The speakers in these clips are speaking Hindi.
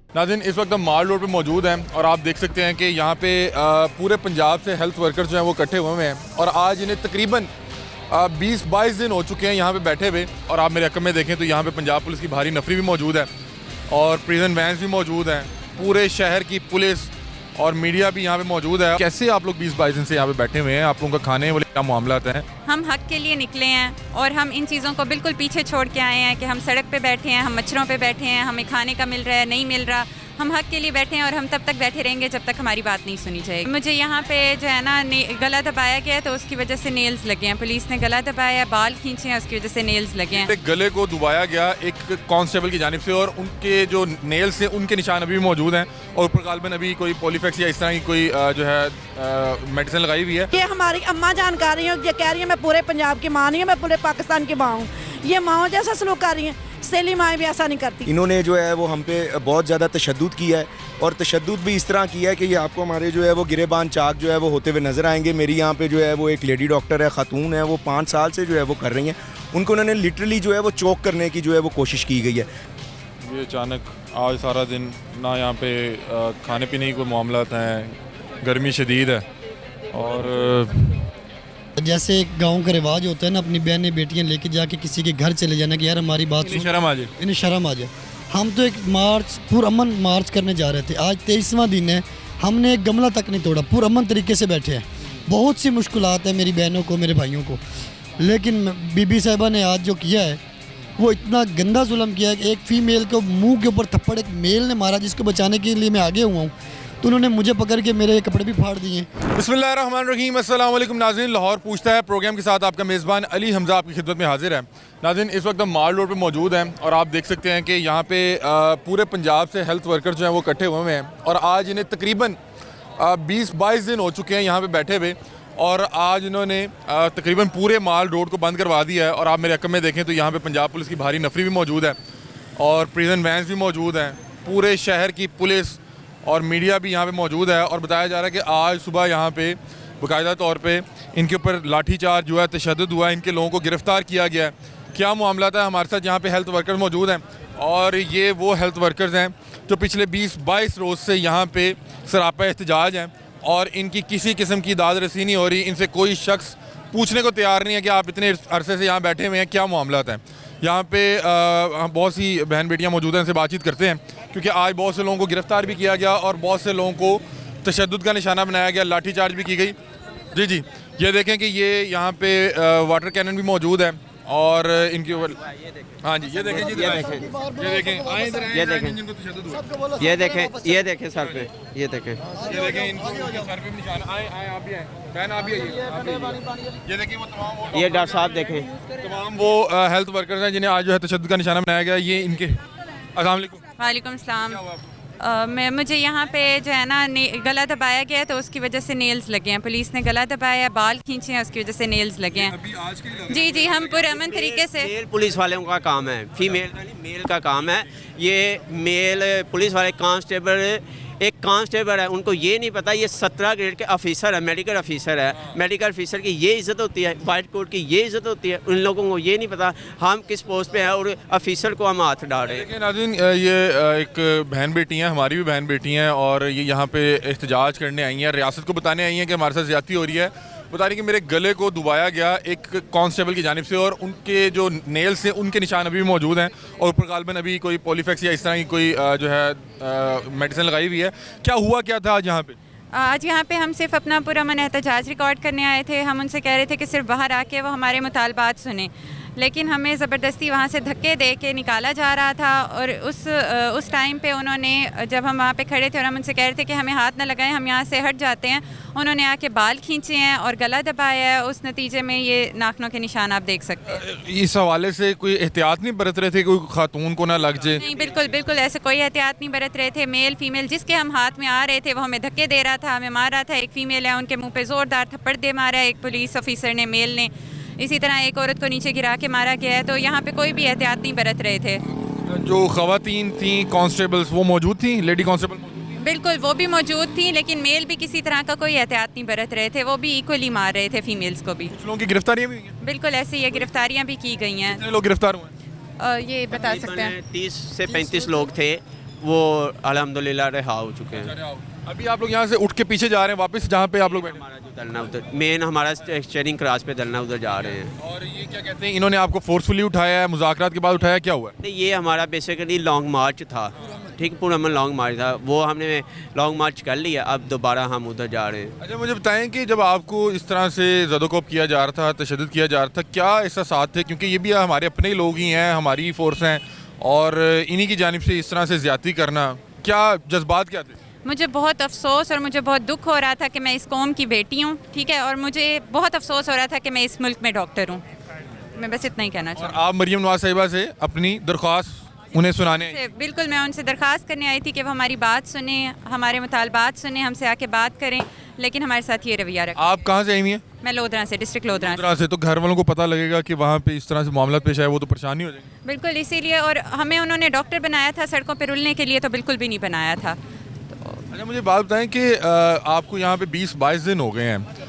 नाज़रीन, इस वक्त हम माल रोड पे मौजूद हैं और आप देख सकते हैं कि यहाँ पे पूरे पंजाब से हेल्थ वर्कर्स जो हैं वो इकट्ठे हुए हैं और आज इन्हें तकरीबन 20-22 दिन हो चुके हैं यहाँ पे बैठे हुए। और आप मेरे रकम में देखें तो यहाँ पे पंजाब पुलिस की भारी नफरी भी मौजूद है और प्रिजन वैन्स भी मौजूद हैं। पूरे शहर की पुलिस और मीडिया भी यहाँ पे मौजूद है। कैसे आप लोग 20-22 दिन से यहाँ पे बैठे हुए हैं? आप लोगों का खाने वाले क्या मामला हैं? हम हक के लिए निकले हैं और हम इन चीज़ों को बिल्कुल पीछे छोड़ के आए हैं कि हम सड़क पे बैठे हैं, हम मच्छरों पे बैठे हैं, हमें खाने का मिल रहा है नहीं मिल रहा। हम हक के लिए बैठे हैं और हम तब तक बैठे रहेंगे जब तक हमारी बात नहीं सुनी जाएगी। मुझे यहाँ पे जो है ना गला दबाया गया तो उसकी वजह से नेल्स लगे हैं। पुलिस ने गला दबाया, बाल खींचे हैं, उसकी वजह से नेल्स लगे हैं। गले को दबाया गया एक कांस्टेबल की जानिब से और उनके जो नेल्स हैं उनके निशान अभी भी मौजूद हैं और ऊपर गालबन अभी कोई पॉलीफेक्स या इस तरह की कोई जो है मेडिसिन लगाई हुई है। ये हमारी अम्मा जान कर रही है, ये कह रही है मैं पूरे पंजाब की माँ नहीं हूँ, मैं पूरे पाकिस्तान की माँ हूँ। ये माँ जैसा सलूक कर रही है, सेली माएँ भी ऐसा नहीं करती। इन्होंने जो है वो हम पे बहुत ज़्यादा तशद्दुद किया है और तशद्दुद भी इस तरह किया है कि ये आपको हमारे जो है वो गिरेबान चाक जो है वो होते हुए नज़र आएंगे। मेरी यहाँ पे जो है वो एक लेडी डॉक्टर है, खातून है, वो 5 साल से जो है वो कर रही हैं। उनको उन्होंने लिटरली जो है वो चोक करने की जो है वो कोशिश की गई है। ये अचानक आज सारा दिन ना यहाँ पे खाने पीने की कोई मामला हैं, गर्मी शदीद है और जैसे एक गांव का रिवाज होता है ना, अपनी बहनें बेटियां लेके जाके किसी के घर चले जाना कि यार हमारी बात सुन, शर्म आ जाए, इन्हें शर्म आ जाए। हम तो एक मार्च पुरअमन मार्च करने जा रहे थे, आज 23वां दिन है, हमने एक गमला तक नहीं तोड़ा, पुरअमन तरीके से बैठे हैं। बहुत सी मुश्किलात है मेरी बहनों को, मेरे भाइयों को, लेकिन बीबी साहिबा ने आज जो किया है वो इतना गंदा जुल्म किया है कि एक फ़ीमेल को मुँह के ऊपर थप्पड़ एक मेल ने मारा, जिसको बचाने के लिए मैं आगे हुआ हूँ, तो उन्होंने मुझे पकड़ के मेरे कपड़े भी फाड़ दिए। बिस्मिल्लाहिर्रहमानिर्रहीम, अस्सलाम वालेकुम नाज़रीन। लाहौर पूछता है प्रोग्राम के साथ आपका मेज़बान अली हमज़ा आपकी खिदमत में हाजिर है। नाज़रीन, इस वक्त हम माल रोड पे मौजूद हैं और आप देख सकते हैं कि यहाँ पे पूरे पंजाब से हेल्थ वर्कर्स जो हैं वो इकट्ठे हुए हैं और आज इन्हें तकरीबन 20-22 दिन हो चुके हैं यहाँ पे बैठे हुए और आज इन्होंने तकरीबन पूरे माल रोड को बंद करवा दिया है। और आप मेरे रकम में देखें तो यहाँ पर पंजाब पुलिस की भारी नफरी भी मौजूद है और प्रिजन वैन्स भी मौजूद हैं। पूरे शहर की पुलिस और मीडिया भी यहाँ पे मौजूद है और बताया जा रहा है कि आज सुबह यहाँ पे बाकायदा तौर पे इनके ऊपर लाठीचार्ज हुआ है, तशद्दुद हुआ है, इनके लोगों को गिरफ़्तार किया गया है। क्या मामला था? हमारे साथ यहाँ पे हेल्थ वर्कर्स मौजूद हैं और ये वो हेल्थ वर्कर्स हैं जो पिछले 20-22 रोज़ से यहाँ पे सरापा एहतजाज हैं और इनकी किसी किस्म की दाद रसी नहीं हो रही। इनसे कोई शख्स पूछने को तैयार नहीं है कि आप इतने अरसे से यहाँ बैठे हुए हैं, क्या मामला हैं। यहाँ पे बहुत सी बहन बेटियाँ मौजूद हैं, इनसे बातचीत करते हैं क्योंकि आज बहुत से लोगों को गिरफ़्तार भी किया गया और बहुत से लोगों को तशद्दुद का निशाना बनाया गया, लाठीचार्ज भी की गई। जी जी, ये देखें कि ये यहाँ पे वाटर कैनन भी मौजूद है और इनके ऊपर हाँ जी, ये देखें जी, ये देखें सर पे, ये देखें इनके सर पे निशान। आए आप भी आए, बहन आप भी आइए। ये देखिए वो तमाम ये डॉक्टर साहब देखें, तमाम वो हेल्थ वर्कर्स हैं जिन्हें आज जो है तशद्दुद का निशाना बनाया गया। ये इनके अस्सलाम वालेकुम। वालेकुम सलाम। मुझे यहाँ पे जो है ना गला दबाया गया तो उसकी वजह से नेल्स लगे हैं। पुलिस ने गला दबाया, बाल खींचे हैं, उसकी वजह से नेल्स लगे हैं। अभी आज के जी जी, हम पुरअमन तरीके से मेल पुलिस वालों का काम है, फीमेल का नहीं, मेल का काम है। ये मेल पुलिस वाले कांस्टेबल, एक कांस्टेबल है, उनको ये नहीं पता ये 17 ग्रेड के ऑफिसर है, मेडिकल ऑफिसर है। मेडिकल ऑफिसर की ये इज़्ज़त होती है, वाइट कोट की ये इज़्ज़त होती है। उन लोगों को ये नहीं पता हम किस पोस्ट पे हैं और ऑफिसर को हम हाथ डाल रहे हैं। देखिए नाज़रीन, ये एक बहन बेटी हैं, हमारी भी बहन बेटी हैं और ये यहाँ पे एहतजाज करने आई हैं, रियासत को बताने आई हैं कि हमारे साथ ज़्यादती हो रही है। बता रही कि मेरे गले को दबाया गया एक कांस्टेबल की जानिब से और उनके जो नेल्स हैं उनके निशान अभी भी मौजूद हैं और ऊपर गालबन अभी कोई पॉलीफेक्स या इस तरह की कोई जो है मेडिसिन लगाई हुई है। क्या हुआ क्या था आज यहाँ पे? आज यहाँ पे हम सिर्फ अपना पुरअमन एहतजाज रिकॉर्ड करने आए थे। हम उनसे कह रहे थे कि सिर्फ बाहर आके वो हमारे मुतालबात सुने, लेकिन हमें ज़बरदस्ती वहाँ से धक्के दे के निकाला जा रहा था। और उस टाइम पे उन्होंने, जब हम वहाँ पे खड़े थे और हम उनसे कह रहे थे कि हमें हाथ ना लगाएं, हम यहाँ से हट जाते हैं, उन्होंने आके बाल खींचे हैं और गला दबाया है। उस नतीजे में ये नाखनों के निशान आप देख सकते हैं। इस हवाले से कोई एहतियात नहीं बरत रहे थे, कोई खातून को ना लग जाए? नहीं, बिल्कुल बिल्कुल ऐसे कोई एहतियात नहीं बरत रहे थे। मेल फीमेल जिसके हम हाथ में आ रहे थे वो हमें धक्के दे रहा था, हमें मार रहा था। एक फ़ीमेल है, उनके मुँह पर ज़ोरदार थप्पड़ दे मारा है एक पुलिस ऑफिसर ने, मेल ने। इसी तरह एक औरत को नीचे गिरा के मारा गया है। तो यहाँ पे कोई भी एहतियात नहीं बरत रहे थे। जो ख़वातीन थी कांस्टेबल्स वो मौजूद थी, लेडी कांस्टेबल? बिल्कुल, वो भी मौजूद थी, लेकिन मेल भी किसी तरह का कोई एहतियात नहीं बरत रहे थे। वो भी इक्वली मार रहे थे फीमेल्स को भी। कुछ लोगों की गिरफ्तारियां भी हुई हैं? बिल्कुल ऐसे ही गिरफ्तारियाँ भी की गई हैं। कितने लोग गिरफ्तार हुए? ये बता सकते हैं 30 से 35 लोग थे वो अल्हम्दुलिल्लाह रिहा हो चुके हैं। अभी आप लोग यहाँ से उठ के पीछे जा रहे हैं वापस जहाँ पे आप लोग बैठे हैं। हमारा जो दलना उधर मेन हमारा स्टेरिंग क्रॉस पे दलना उधर जा रहे हैं। और ये क्या कहते हैं, इन्होंने आपको फोर्सफुली उठाया है, मुज़ाकरात के बाद उठाया, क्या हुआ है? नहीं, ये हमारा बेसिकली लॉन्ग मार्च था, ठीक, पूरा मन लॉन्ग मार्च था, वो हमने लॉन्ग मार्च कर लिया, अब दोबारा हम उधर जा रहे हैं। अच्छा मुझे बताएं कि जब आपको इस तरह से ज़दोकोब किया जा रहा था, तशद्दुद किया जा रहा था, क्या एहसास थे? क्योंकि ये भी हमारे अपने ही लोग ही हैं, हमारी ही फोर्स हैं, और इन्हीं की जानिब से इस तरह से ज़्यादती करना, क्या जज्बात क्या थे? मुझे बहुत अफसोस और मुझे बहुत दुख हो रहा था कि मैं इस कौम की बेटी हूँ, ठीक है, और मुझे बहुत अफसोस हो रहा था कि मैं इस मुल्क में डॉक्टर हूँ। मैं बस इतना ही कहना और चाहूँ। आप मरियम नवाज साहिबा से अपनी दरख्वास्त उन्हें सुनाने आई? बिल्कुल, मैं उनसे दरख्वास्त करने आई थी कि वो हमारी बात सुने, हमारे मुतालबात सुने, हमसे आके बात करें, लेकिन हमारे साथ ये रवैया रखा। आप कहाँ से आई हुई हैं? मैं लोधरा से, डिस्ट्रिक्ट लोधरा से। तरह से तो घर वालों को पता लगेगा कि वहाँ पे इस तरह से मामला पेश आया, वो तो परेशानी हो जाएगी। बिल्कुल, इसीलिए, और हमें उन्होंने डॉक्टर बनाया था सड़कों पर रुलने के लिए, तो बिल्कुल भी नहीं बनाया था। अच्छा मुझे बात बताएं कि आपको यहाँ पे 20-22 दिन हो गए हैं,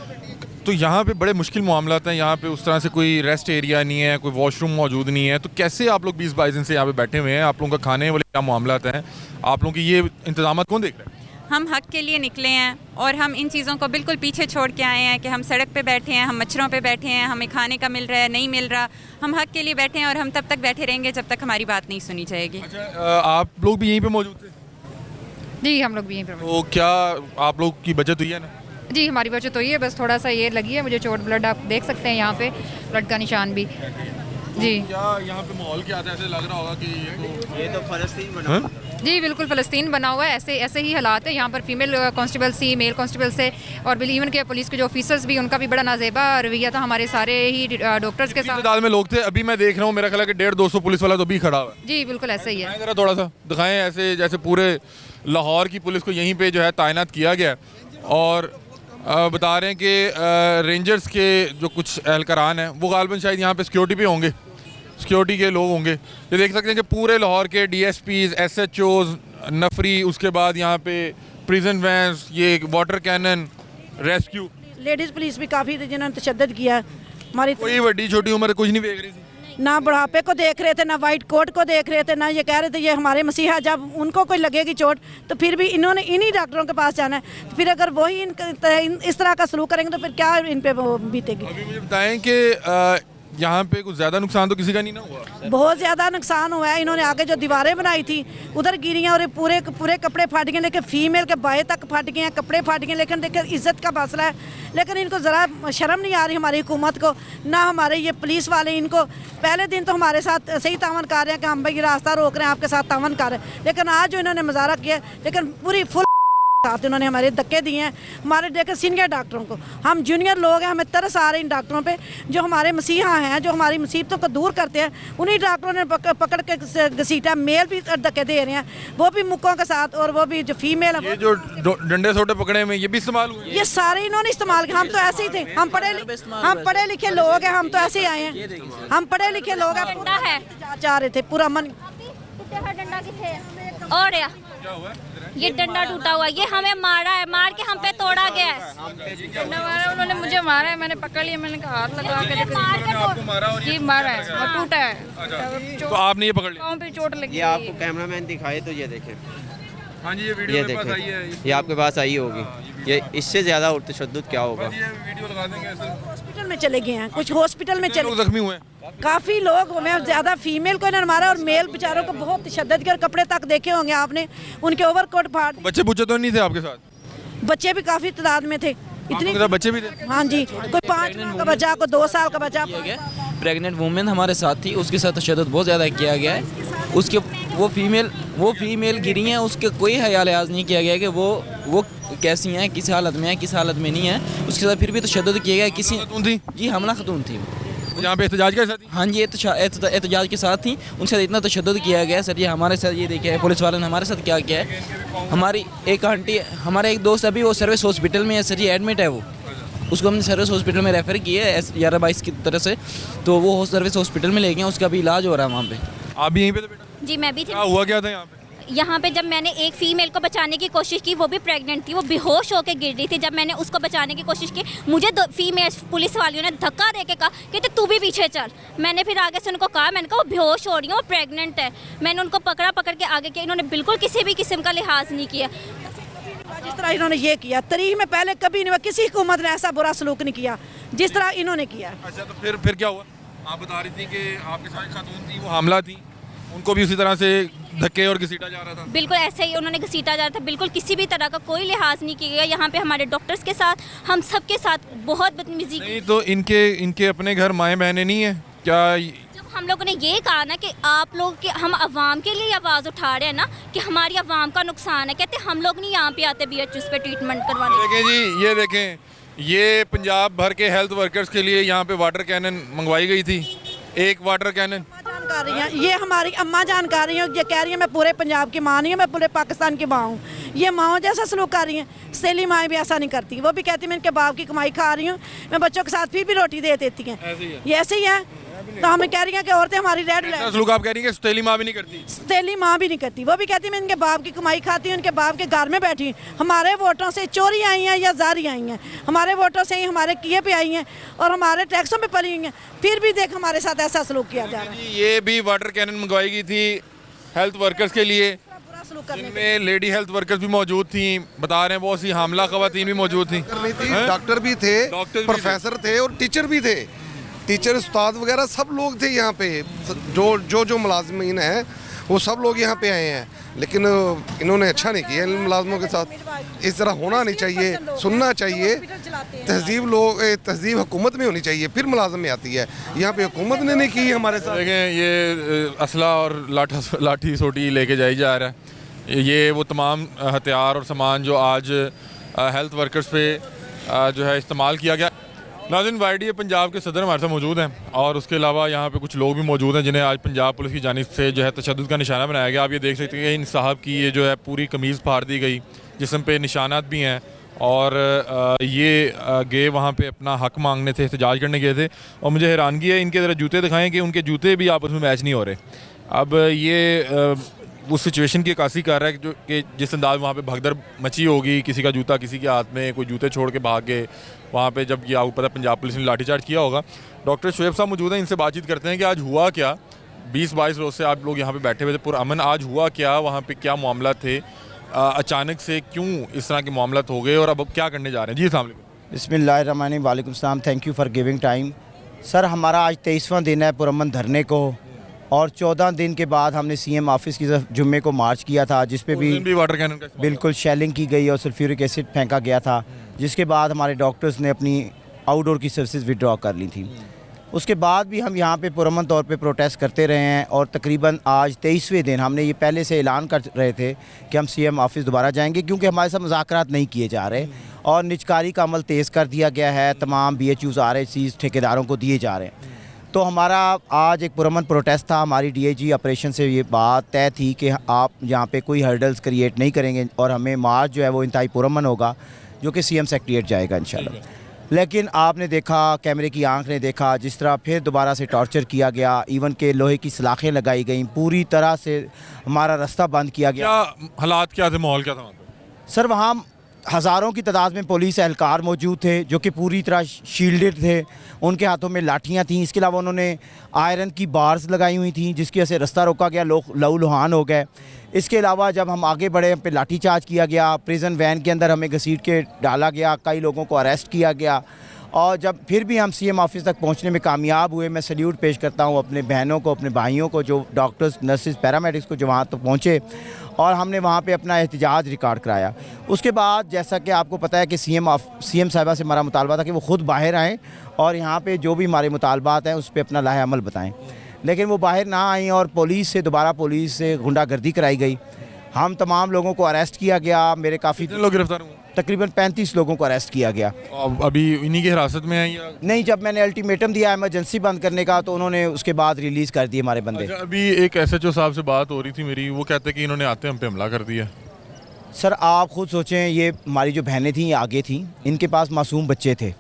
तो यहाँ पे बड़े मुश्किल मामलात हैं, यहाँ पे उस तरह से कोई रेस्ट एरिया नहीं है, कोई वॉशरूम मौजूद नहीं है, तो कैसे आप लोग 20-22 दिन से यहाँ पे बैठे हुए हैं? आप लोगों का खाने वाले क्या मामलात हैं? आप लोगों की ये इंतजाम कौन देख रहा है? हम हक के लिए निकले हैं और हम इन चीज़ों को बिल्कुल पीछे छोड़ के आए हैं कि हम सड़क पे बैठे हैं, हम मच्छरों पे बैठे हैं, हमें खाने का मिल रहा है, नहीं मिल रहा। हम हक के लिए बैठे हैं और हम तब तक बैठे रहेंगे जब तक हमारी बात नहीं सुनी जाएगी। अच्छा आप लोग भी यहीं पे मौजूद थे? जी, हम लोग भी यहीं पर। तो क्या आप लोग की बचत हुई है ना? जी, हमारी बचत तो ये, बस थोड़ा सा ये लगी है मुझे चोट, ब्लड आप देख सकते हैं यहाँ पे, ब्लड का निशान भी। जी, क्या यहाँ पे माहौल क्या था? ऐसे लग रहा होगा कि ये तो फ़लस्तीन बना हुआ है। जी बिल्कुल, फ़लस्तीन बना हुआ है, ऐसे ही हालात है यहाँ पर। फीमेल कांस्टेबल सी, मेल कांस्टेबल से, और इवन के पुलिस के जो ऑफिसर्स भी, उनका भी बड़ा नाजेबा रवैया था हमारे सारे ही डॉक्टर्स के साथ। तादाद में लोग थे, अभी मैं देख रहा हूँ, मेरा ख्याल है कि 150-200 पुलिस वाला तो भी खड़ा हुआ है। जी बिल्कुल ऐसे ही है। दिखाएं जरा, थोड़ा सा दिखाएं, ऐसे जैसे पूरे लाहौर की पुलिस को यहीं पे जो है तैनात किया गया है। और बता रहे हैं कि रेंजर्स के जो कुछ एहलकारान हैं वो गालिबन शायद यहाँ पे सिक्योरिटी पे होंगे, सिक्योरिटी के लोग होंगे। ये देख सकते हैं कि पूरे लाहौर के DSPs, SHOs, नफरी, उसके बाद यहाँ पे प्रिजन वैन्स, ये water cannon, rescue, ladies police भी काफ़ी थी जिन्होंने तशद्दुद किया। हमारी कोई बड़ी छोटी उम्र कुछ नहीं देख रही थी, ना बुढ़ापे को देख रहे थे, ना वाइट कोट को देख रहे थे, ना ये कह रहे थे ये हमारे मसीहा। जब उनको कोई लगेगी चोट तो फिर भी इन्होंने इन्हीं डॉक्टरों के पास जाना है। तो फिर अगर वही इस तरह का सलूक करेंगे तो फिर क्या इन पे वो बीतेगी। अभी मुझे बताएं कि यहाँ पे कुछ ज़्यादा नुकसान तो किसी का नहीं ना हुआ? बहुत ज़्यादा नुकसान हुआ है। इन्होंने आगे जो दीवारें बनाई थी उधर गिरी हैं और ये पूरे पूरे कपड़े फट गए, लेकिन फीमेल के बाएँ तक फट गए हैं, कपड़े फट गए। लेकिन देखिए इज़्ज़त का मसला है, लेकिन इनको ज़रा शर्म नहीं आ रही हमारी हुकूमत को, ना हमारे ये पुलिस वाले। इनको पहले दिन तो हमारे साथ सही तावन कर रहे हैं कि हम भाई रास्ता रोक रहे हैं, आपके साथ तावन कर रहे हैं, लेकिन आज जो इन्होंने मुजाहरा किया, लेकिन पूरी फुल साथ इन्होंने हमारे धक्के दिए हैं। हमारे देखे सीनियर डॉक्टरों को, हम जूनियर लोग हैं, हमें तरस आ रहे हैं इन डॉक्टरों पे जो हमारे मसीहा हैं, जो हमारी मुसीबतों को दूर करते हैं। उन्हीं डॉक्टरों ने पकड़ के घसीटा। मेल भी धक्के दे रहे हैं, वो भी मुक्कों के साथ, और वो भी जो फीमेल है। ये जो डंडे सोटे पकड़े में ये भी इस्तेमाल हुए? ये सारे इन्होंने इस्तेमाल किया। हम तो ऐसे ही थे, हम पढ़े लिखे लोग हैं, हम तो ऐसे ही आए हैं, हम पढ़े लिखे लोग हैं। जा रहे थे पूरा मन। डंडा किथे और ये डंडा टूटा हुआ, ये हमें मारा है, मार के हम पे तोड़ा गया है। डंडा मारा उन्होंने, मुझे मारा है, मैंने पकड़ लिया, मैंने कहा हाथ लगा के देखो। आपको मारा और जी मारा है और टूटा है। तो आपने ये पकड़ लिया? पाँव पे चोट लगी। ये आपको कैमरामैन दिखाए तो ये देखें, हाँ जी, ये ये वीडियो मेरे पास आई देखें, है। ये आपके पास आई होगी। ये इससे ज़्यादा और तशद्दुद क्या होगा? ये वीडियो लगा देंगे ऐसे। हॉस्पिटल में चले गए हैं, कुछ हॉस्पिटल में कितने चले, लोग जख्मी हुए हैं? काफ़ी लोग हुए हैं। ज़्यादा फीमेल को इन्होंने मारा और मेल बेचारों को बहुत तशद्दुद किया, और कपड़े तक देखे होंगे आपने, उनके ओवरकोट फाड़। बच्चे बुच्चे तो नहीं थे आपके साथ? बच्चे भी काफ़ी तादाद में थे, इतनी। बच्चे भी थे? हाँ जी, कोई 5 माह का बच्चा, कोई 2 साल का बच्चा। प्रेग्नेंट वुमेन हमारे साथ थी, उसके साथ तशद्दुद बहुत ज़्यादा किया गया है। उसके वो फीमेल गिरी हैं, उसके कोई ख्याल लिहाज नहीं किया गया कि वो कैसी हैं, किस हालत में है, किस हालत में नहीं है। उसके साथ फिर भी तशद्दुद किया गया। किसी थी? जी हमला खतून थी, यहाँ पे एहतजाज के साथ? हाँ जी एहतजाज के साथ थी। उनके साथ इतना तशद्दुद किया गया सर। ये हमारे साथ ये देखिए पुलिस वालों ने हमारे साथ क्या किया है। हमारी एक आंटी, हमारा एक दोस्त अभी वो सर्विस हॉस्पिटल में है सर, ये एडमिट है। वो उसको हमने सर्विस हॉस्पिटल में रेफ़र किया है 11-22 की तरह से, तो वो सर्विस हॉस्पिटल में ले गए, उसका भी इलाज हो रहा है वहाँ पे। आप भी यहीं पे थे बेटा? जी मैं भी थी। क्या हुआ क्या था यहाँ पे? यहाँ पे जब मैंने एक फ़ीमेल को बचाने की कोशिश की, वो भी प्रेग्नेंट थी, वो बेहोश होकर गिर रही थी। जब मैंने उसको बचाने की कोशिश की, मुझे दो फीमेल पुलिस वालियों ने धक्का दे के कहा कि तू भी पीछे चल। मैंने फिर आगे से उनको कहा, मैंने कहा वो बेहोश हो रही है, वो प्रेग्नेंट है। मैंने उनको पकड़ के आगे किया। इन्होंने बिल्कुल किसी भी किस्म का लिहाज नहीं किया। जिस तरह इन्होंने ये किया, तारीख में पहले कभी नहीं हुआ, किसी हुकूमत ने ऐसा बुरा सलूक नहीं किया जिस तरह इन्होंने किया। अच्छा, तो फिर क्या हुआ? आप बता रही थी कि आपके साथ खातून थी, वो हामला थी, उनको भी उसी तरह से धक्के और घसीटा जा रहा था? बिल्कुल ऐसे ही उन्होंने घसीटा जा रहा था। बिल्कुल किसी भी तरह का कोई लिहाज नहीं किया गया। यहाँ पे हमारे डॉक्टर्स के साथ, हम सब के साथ बहुत बदतमीजी की। नहीं तो इनके अपने घर माएँ बहनें नहीं है क्या? जब हम लोगों ने ये कहा ना कि आप लोग के हम अवाम के लिए आवाज़ उठा रहे हैं ना कि हमारी अवाम का नुकसान है, कहते हम लोग नहीं यहाँ पे आते BHS पे ट्रीटमेंट करवाने। देखें जी, ये देखें, ये पंजाब भर के हेल्थ वर्कर्स के लिए यहाँ पे वाटर कैनन मंगवाई गई थी, एक वाटर कैनन। कर रही हैं, ये हमारी अम्मा जान कर रही हैं, ये कह रही है मैं पूरे पंजाब की माँ नहीं हूँ, मैं पूरे पाकिस्तान की माँ हूँ। ये माँ जैसा सलूक कर रही हैं। सैली माएँ भी ऐसा नहीं करती, वो भी कहती मैं इनके बाप की कमाई खा रही हूँ, मैं बच्चों के साथ फिर भी रोटी दे देती हैं। ये ऐसे ही है। तो हमें कह रही हैं कि औरतें हमारी रेड लाइन। सलूक आप कह रही हैं कि सौतेली माँ भी नहीं करती? सौतेली माँ भी नहीं करती, वो भी कहती मैं इनके बाप की कमाई खाती हूँ, इनके बाप के घर में बैठी हूँ। हमारे वोटों से चोरी आई हैं या जारी आई हैं, हमारे वोटों से ही हमारे किए पे आई हैं और हमारे टैक्सों पे पड़ी हुई हैं, फिर भी देख हमारे साथ ऐसा सलूक किया जा रहा है। ये भी वाटर कैनन मंगवाई गई थी हेल्थ वर्कर्स के लिए, जिनमें लेडी हेल्थ वर्कर्स भी मौजूद थी। बता रहे हैं बहुत सी हामला खवातीन भी मौजूद थी, डॉक्टर भी थे, प्रोफेसर थे और टीचर भी थे। टीचर, उस्ताद वगैरह सब लोग थे यहाँ पे। जो मुलाजमीन हैं वो सब लोग यहाँ पे आए हैं, लेकिन इन्होंने अच्छा नहीं किया इन मुलाजमों के साथ। इस तरह होना नहीं चाहिए, सुनना चाहिए। तहजीब हुकूमत में होनी चाहिए, फिर मुलाजम में आती है। यहाँ पे हुकूमत ने नहीं की हमारे साथ। देखें, ये असला और लाठी सोटी लेके जाई जा रहा है। ये वो तमाम हथियार और सामान जो आज हेल्थ वर्कर्स पे जो है इस्तेमाल किया गया। नाज़रीन, YDA पंजाब के सदर हमारे साथ मौजूद हैं और उसके अलावा यहाँ पे कुछ लोग भी मौजूद हैं जिन्हें आज पंजाब पुलिस की जानिब से जो है तशद्दुद का निशाना बनाया गया। आप ये देख सकते हैं कि इन साहब की ये जो है पूरी कमीज़ फाड़ दी गई, जिस्म पे निशानात भी हैं और ये गए वहाँ पे अपना हक मांगने थे, एहतजाज करने गए थे। और मुझे हैरानगी है, इनके ज़रा जूते दिखाएँ कि उनके जूते भी आपस में मैच नहीं हो रहे। अब ये उस सिचुएशन की अक्कासी कर रहा है कि जिस अंदाज वहाँ पे भगदड़ मची होगी, किसी का जूता किसी के हाथ में, कोई जूते छोड़ के भाग गए वहाँ पे, जब ये आपको पता पंजाब पुलिस ने लाठीचार्ज किया होगा। डॉक्टर शुएब साहब मौजूद हैं, इनसे बातचीत करते हैं कि आज हुआ क्या। 20-22 रोज़ से आप लोग यहाँ पे बैठे हुए थे पुरअमन, आज हुआ क्या, वहाँ पे क्या मामला थे, अचानक से क्यों इस तरह के मामला हो गए और अब क्या करने जा रहे हैं? जी अस्सलाम वालेकुम। बिस्मिल्लाहिर्रहमानिर्रहीम, वालेकुम सलाम, thank you for giving time. Sir, हमारा आज 23वां दिन है पुरअमन धरने को और 14 दिन के बाद हमने CM ऑफिस की तरफ जुम्मे को मार्च किया था, जिस पे भी वाटर कैनन का बिल्कुल शेलिंग की गई और सल्फ्यूरिक एसिड फेंका गया था, जिसके बाद हमारे डॉक्टर्स ने अपनी आउटडोर की सर्विसेज विड्रॉ कर ली थी। उसके बाद भी हम यहाँ पे पुरअमन तौर पे प्रोटेस्ट करते रहे हैं और तकरीबन आज 23वें दिन हमने ये पहले से ऐलान कर रहे थे कि हम CM ऑफिस दोबारा जाएंगे, क्योंकि हमारे साथ मुज़ाकरात नहीं किए जा रहे और निजकारी का अमल तेज़ कर दिया गया है। तमाम BHUs RHCs ठेकेदारों को दिए जा रहे हैं। तो हमारा आज एक पुरअमन प्रोटेस्ट था। हमारी DIG ऑपरेशन से ये बात तय थी कि आप यहाँ पे कोई हर्डल्स क्रिएट नहीं करेंगे और हमें मार्च जो है वो इंतहाई पुरअमन होगा, जो कि CM सेक्रेटेरिएट जाएगा इंशाल्लाह। लेकिन आपने देखा, कैमरे की आंख ने देखा, जिस तरह फिर दोबारा से टॉर्चर किया गया, इवन के लोहे की सलाखें लगाई गई, पूरी तरह से हमारा रास्ता बंद किया गया। क्या हालात क्या थे, माहौल क्या था वहाँ पे? सर, वहाँ हज़ारों की तादाद में पुलिस एहलकार मौजूद थे जो कि पूरी तरह शील्डेड थे, उनके हाथों में लाठियाँ थीं। इसके अलावा उन्होंने आयरन की बार्स लगाई हुई थी, जिसकी वजह से रास्ता रोका गया, लोग लहूलुहान हो गए। इसके अलावा जब हम आगे बढ़े, हम पे लाठीचार्ज किया गया, प्रिजन वैन के अंदर हमें घसीट के डाला गया, कई लोगों को अरेस्ट किया गया और जब फिर भी हम CM ऑफिस तक पहुंचने में कामयाब हुए। मैं सल्यूट पेश करता हूं अपने बहनों को, अपने भाइयों को, जो डॉक्टर्स, नर्सेज, पैरामेडिक्स को, जो वहाँ तक पहुँचे और हमने वहाँ पे अपना एहतजाज रिकॉर्ड कराया। उसके बाद जैसा कि आपको पता है कि CM साहिबा से हमारा मुतालबा था कि वो ख़ुद बाहर आएँ और यहाँ पे जो भी हमारे मुतालबात हैं उस पर अपना लाहे अमल बताएँ, लेकिन वो बाहर ना आई और पुलिस से गुंडागर्दी कराई गई। हम तमाम लोगों को अरेस्ट किया गया। मेरे काफ़ी लोग गिरफ्तार हुए, तकरीबन 35 लोगों को अरेस्ट किया गया। अभी इन्हीं की हिरासत में हैं या नहीं? जब मैंने अल्टीमेटम दिया इमरजेंसी बंद करने का तो उन्होंने उसके बाद रिलीज़ कर दिए हमारे बंदे। अच्छा, अभी एक SHO साहब से बात हो रही थी मेरी, वो कहते हैं कि इन्होंने आते हम पे हमला कर दिया। सर, आप खुद सोचें, ये हमारी जो बहनें थीं ये आगे थीं, इनके पास मासूम बच्चे थे,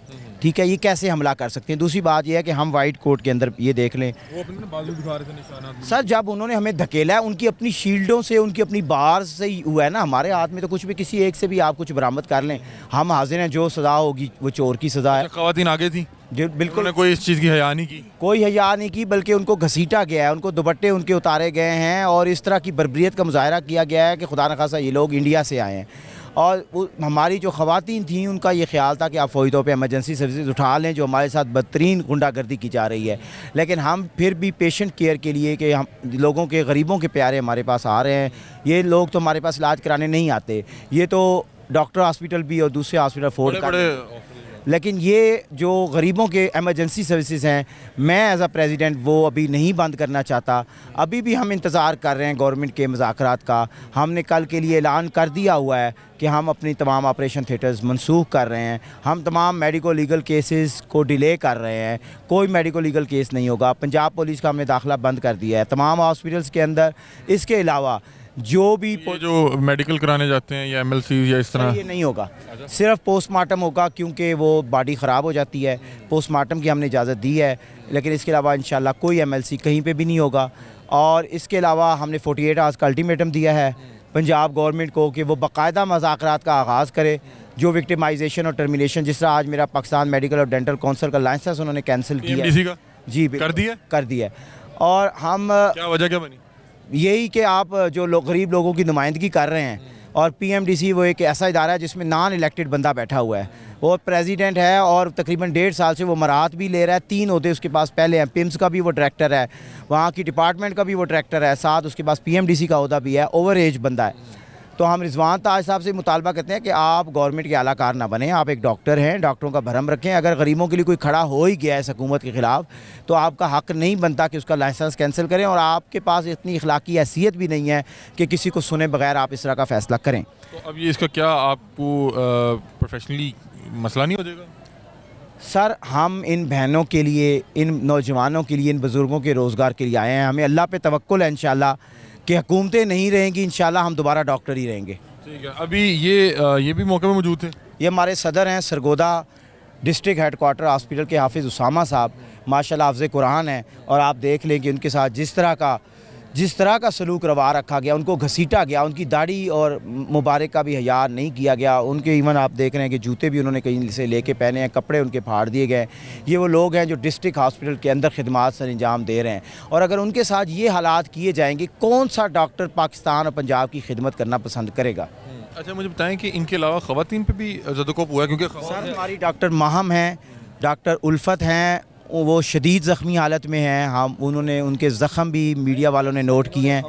ठीक है, ये कैसे हमला कर सकते हैं। दूसरी बात यह है कि हम वाइट कोट के अंदर ये देख लें, वो अपने बाजू दिखा रहे थे निशानात। सर जब उन्होंने हमें धकेला है उनकी अपनी शील्डों से, उनकी अपनी बार से ही हुआ है ना। हमारे हाथ में तो कुछ भी, किसी एक से भी आप कुछ बरामद कर लें, हम हाजिर हैं, जो सज़ा होगी वो चोर की सज़ा है। ख़वातीन आगे थी, जो बिल्कुल उन्होंने कोई इस चीज़ की हया नहीं की, कोई हया नहीं की, बल्कि उनको घसीटा गया है, उनको दुपट्टे उनके उतारे गए हैं और इस तरह की बर्बरियत का मुजाहरा किया गया है कि खुदा न खासा ये लोग इंडिया से आए हैं। और हमारी जो ख़वातीन थी उनका ये ख्याल था कि आप फ़ौरी तौर पे एमरजेंसी सर्विसेज उठा लें, जो हमारे साथ बदतरीन गुंडागर्दी की जा रही है। लेकिन हम फिर भी पेशेंट केयर के लिए कि हम लोगों के, गरीबों के प्यारे हमारे पास आ रहे हैं। ये लोग तो हमारे पास इलाज कराने नहीं आते, ये तो डॉक्टर हॉस्पिटल भी और दूसरे हॉस्पिटल अफोर्ड कर, लेकिन ये जो गरीबों के एमरजेंसी सर्विसेज हैं, मैं एज अ प्रेसिडेंट वो अभी नहीं बंद करना चाहता। अभी भी हम इंतज़ार कर रहे हैं गवर्नमेंट के मुज़ाकरात का। हमने कल के लिए ऐलान कर दिया हुआ है कि हम अपनी तमाम ऑपरेशन थिएटर्स मनसूख कर रहे हैं। हम तमाम मेडिको लीगल केसेस को डिले कर रहे हैं, कोई मेडिको लीगल केस नहीं होगा। पंजाब पुलिस का हमने दाखिला बंद कर दिया है तमाम हॉस्पिटल्स के अंदर। इसके अलावा जो भी जो मेडिकल कराने जाते हैं या MLC या इस तरह, ये नहीं होगा, सिर्फ पोस्टमार्टम होगा, क्योंकि वो बॉडी ख़राब हो जाती है। पोस्टमार्टम की हमने इजाज़त दी है, लेकिन इसके अलावा इंशाल्लाह कोई MLC कहीं पे भी नहीं होगा। और इसके अलावा हमने 48 आवर्स का अल्टीमेटम दिया है पंजाब गवर्नमेंट को कि वो बाकायदा मुज़ाकरात का आगाज़ करे। जो विक्टिमाइजेशन और टर्मिनेशन, जिस तरह आज मेरा पाकिस्तान मेडिकल और डेंटल काउंसिल का लाइसेंस उन्होंने कैंसिल किया PMDC का जी कर दिया। और हम क्या वजह क्या बनी? यही कि आप जो लोग गरीब लोगों की नुमाइंदगी कर रहे हैं, और PMDC वो एक ऐसा इदारा है जिसमें नॉन इलेक्टेड बंदा बैठा हुआ है, वो प्रेसिडेंट है और तकरीबन 1.5 साल से वो मराहत भी ले रहा है। 3 ओहदे उसके पास पहले हैं, PIMS का भी वो डायरेक्टर है, वहाँ की डिपार्टमेंट का भी वो डायरेक्टर है, साथ उसके पास PMDC का ओहदा भी है, ओवर एज बंदा है। तो हम रिजवान ताज साहब से मुतालबा करते हैं कि आप गवर्नमेंट के आलाकार ना बने, आप एक डॉक्टर हैं, डॉक्टरों का भरम रखें। अगर गरीबों के लिए कोई खड़ा हो ही गया है हुकूमत के ख़िलाफ़, तो आपका हक़ नहीं बनता कि उसका लाइसेंस कैंसिल करें, और आपके पास इतनी अखलाकी हैसियत भी नहीं है कि किसी को सुने बगैर आप इस तरह का फ़ैसला करें। तो अब ये इसका क्या आपको प्रोफेशनली मसला नहीं हो जाएगा? सर हम इन बहनों के लिए, इन नौजवानों के लिए, इन बुज़ुर्गों के रोज़गार के लिए आए हैं। हमें अल्लाह पे तवक्कुल है इंशाल्लाह कि हुकूमतें नहीं रहेंगी, इंशाल्लाह हम दोबारा डॉक्टर ही रहेंगे। ठीक है। अभी ये भी मौके में मौजूद थे। ये हमारे सदर हैं सरगोदा डिस्ट्रिक्ट हेडक्वार्टर हॉस्पिटल के हाफिज़ उसामा साहब, माशाल्लाह हाफ़िज़ कुरान हैं, और आप देख लें कि उनके साथ जिस तरह का सलूक रवा रखा गया, उनको घसीटा गया, उनकी दाढ़ी और मुबारक का भी हया नहीं किया गया। उनके इवन आप देख रहे हैं कि जूते भी उन्होंने कहीं से लेके पहने हैं, कपड़े उनके फाड़ दिए गए। ये वो लोग हैं जो डिस्ट्रिक्ट हॉस्पिटल के अंदर खिदमात सर अंजाम दे रहे हैं, और अगर उनके साथ ये हालात किए जाएंगे, कौन सा डॉक्टर पाकिस्तान और पंजाब की खिदमत करना पसंद करेगा? अच्छा, मुझे बताएं कि इनके अलावा ख़वातीन पे भी ज़दकोप हुआ है? क्योंकि सर हमारी डॉक्टर माहम हैं, डॉक्टर उल्फत हैं, वो शदीद ज़ख्मी हालत में हैं। हम उन्होंने उनके ज़ख़म भी मीडिया वालों ने नोट किए हैं।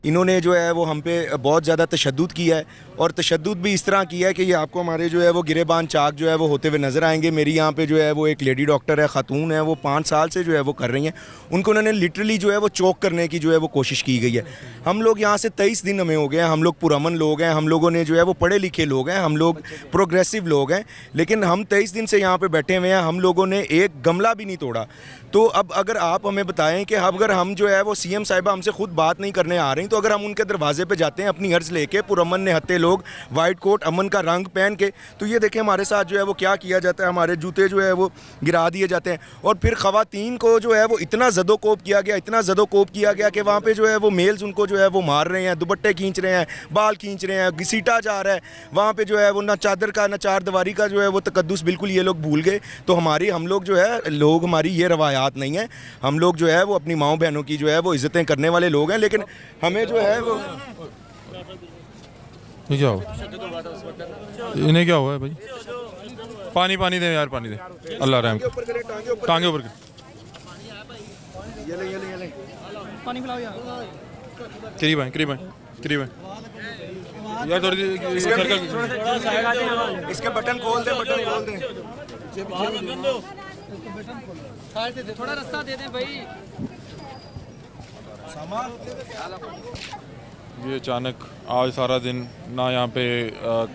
इन्होंने जो है वो हम पे बहुत ज़्यादा तशद्दुद किया है, और तशद्दुद भी इस तरह किया है कि ये आपको हमारे जो है वो गिरेबान चाक जो है वो होते हुए नज़र आएंगे। मेरी यहाँ पे जो है वो एक लेडी डॉक्टर है, ख़ातून है, वो 5 साल से जो है वो कर रही हैं। उनको उन्होंने लिटरली जो है वो चोक करने की जो है वो कोशिश की गई है। हम लोग यहाँ से 23 दिन हमें हो गए हैं, हम लोग पुरअमन लोग हैं, हम लोगों ने जो है वो पढ़े लिखे लोग हैं, हम लोग प्रोग्रेसिव लोग हैं, लेकिन हम 23 दिन से यहाँ पर बैठे हुए हैं, हम लोगों ने एक गमला भी नहीं तोड़ा। तो अब अगर आप हमें बताएं कि अगर हम जो है वो CM साहिबा हमसे खुद बात नहीं करने आ रही, तो अगर हम उनके दरवाजे पे जाते हैं अपनी अर्ज़ लेके, पुरअमन निहत्ते लोग वाइट कोट अमन का रंग पहन के, तो ये देखें हमारे साथ जो है वो क्या किया जाता है, हमारे जूते जो है वो गिरा दिए जाते हैं। और फिर ख़वातीन को जो है वो इतना ज़दोकोप किया गया, इतना ज़दोकोप किया गया कि वहाँ पे जो है वो मेल्स उनको जो है वो मार रहे हैं, दुपट्टे खींच रहे हैं, बाल खींच रहे हैं, घसीटा जा रहा है। वहाँ पर जो है वो ना चादर का ना चार दीवारी का जो है वो तकद्दुस बिल्कुल ये लोग भूल गए। तो हम लोग जो है लोग, हमारी ये रवायात नहीं है। हम लोग जो है वो अपनी माओ बहनों की जो है वो इज़्ज़तें करने वाले लोग हैं, लेकिन हमें जो है वो ये क्या हुआ? इन्हें क्या हुआ है भाई? पानी दे यार, पानी दे, अल्लाह रहम। टांगे ऊपर पानी यार, करीब है यार, थोड़ी इसके बटन खोल दे, थोड़ा रास्ता दे दें भाई। ये अचानक आज सारा दिन ना यहाँ पे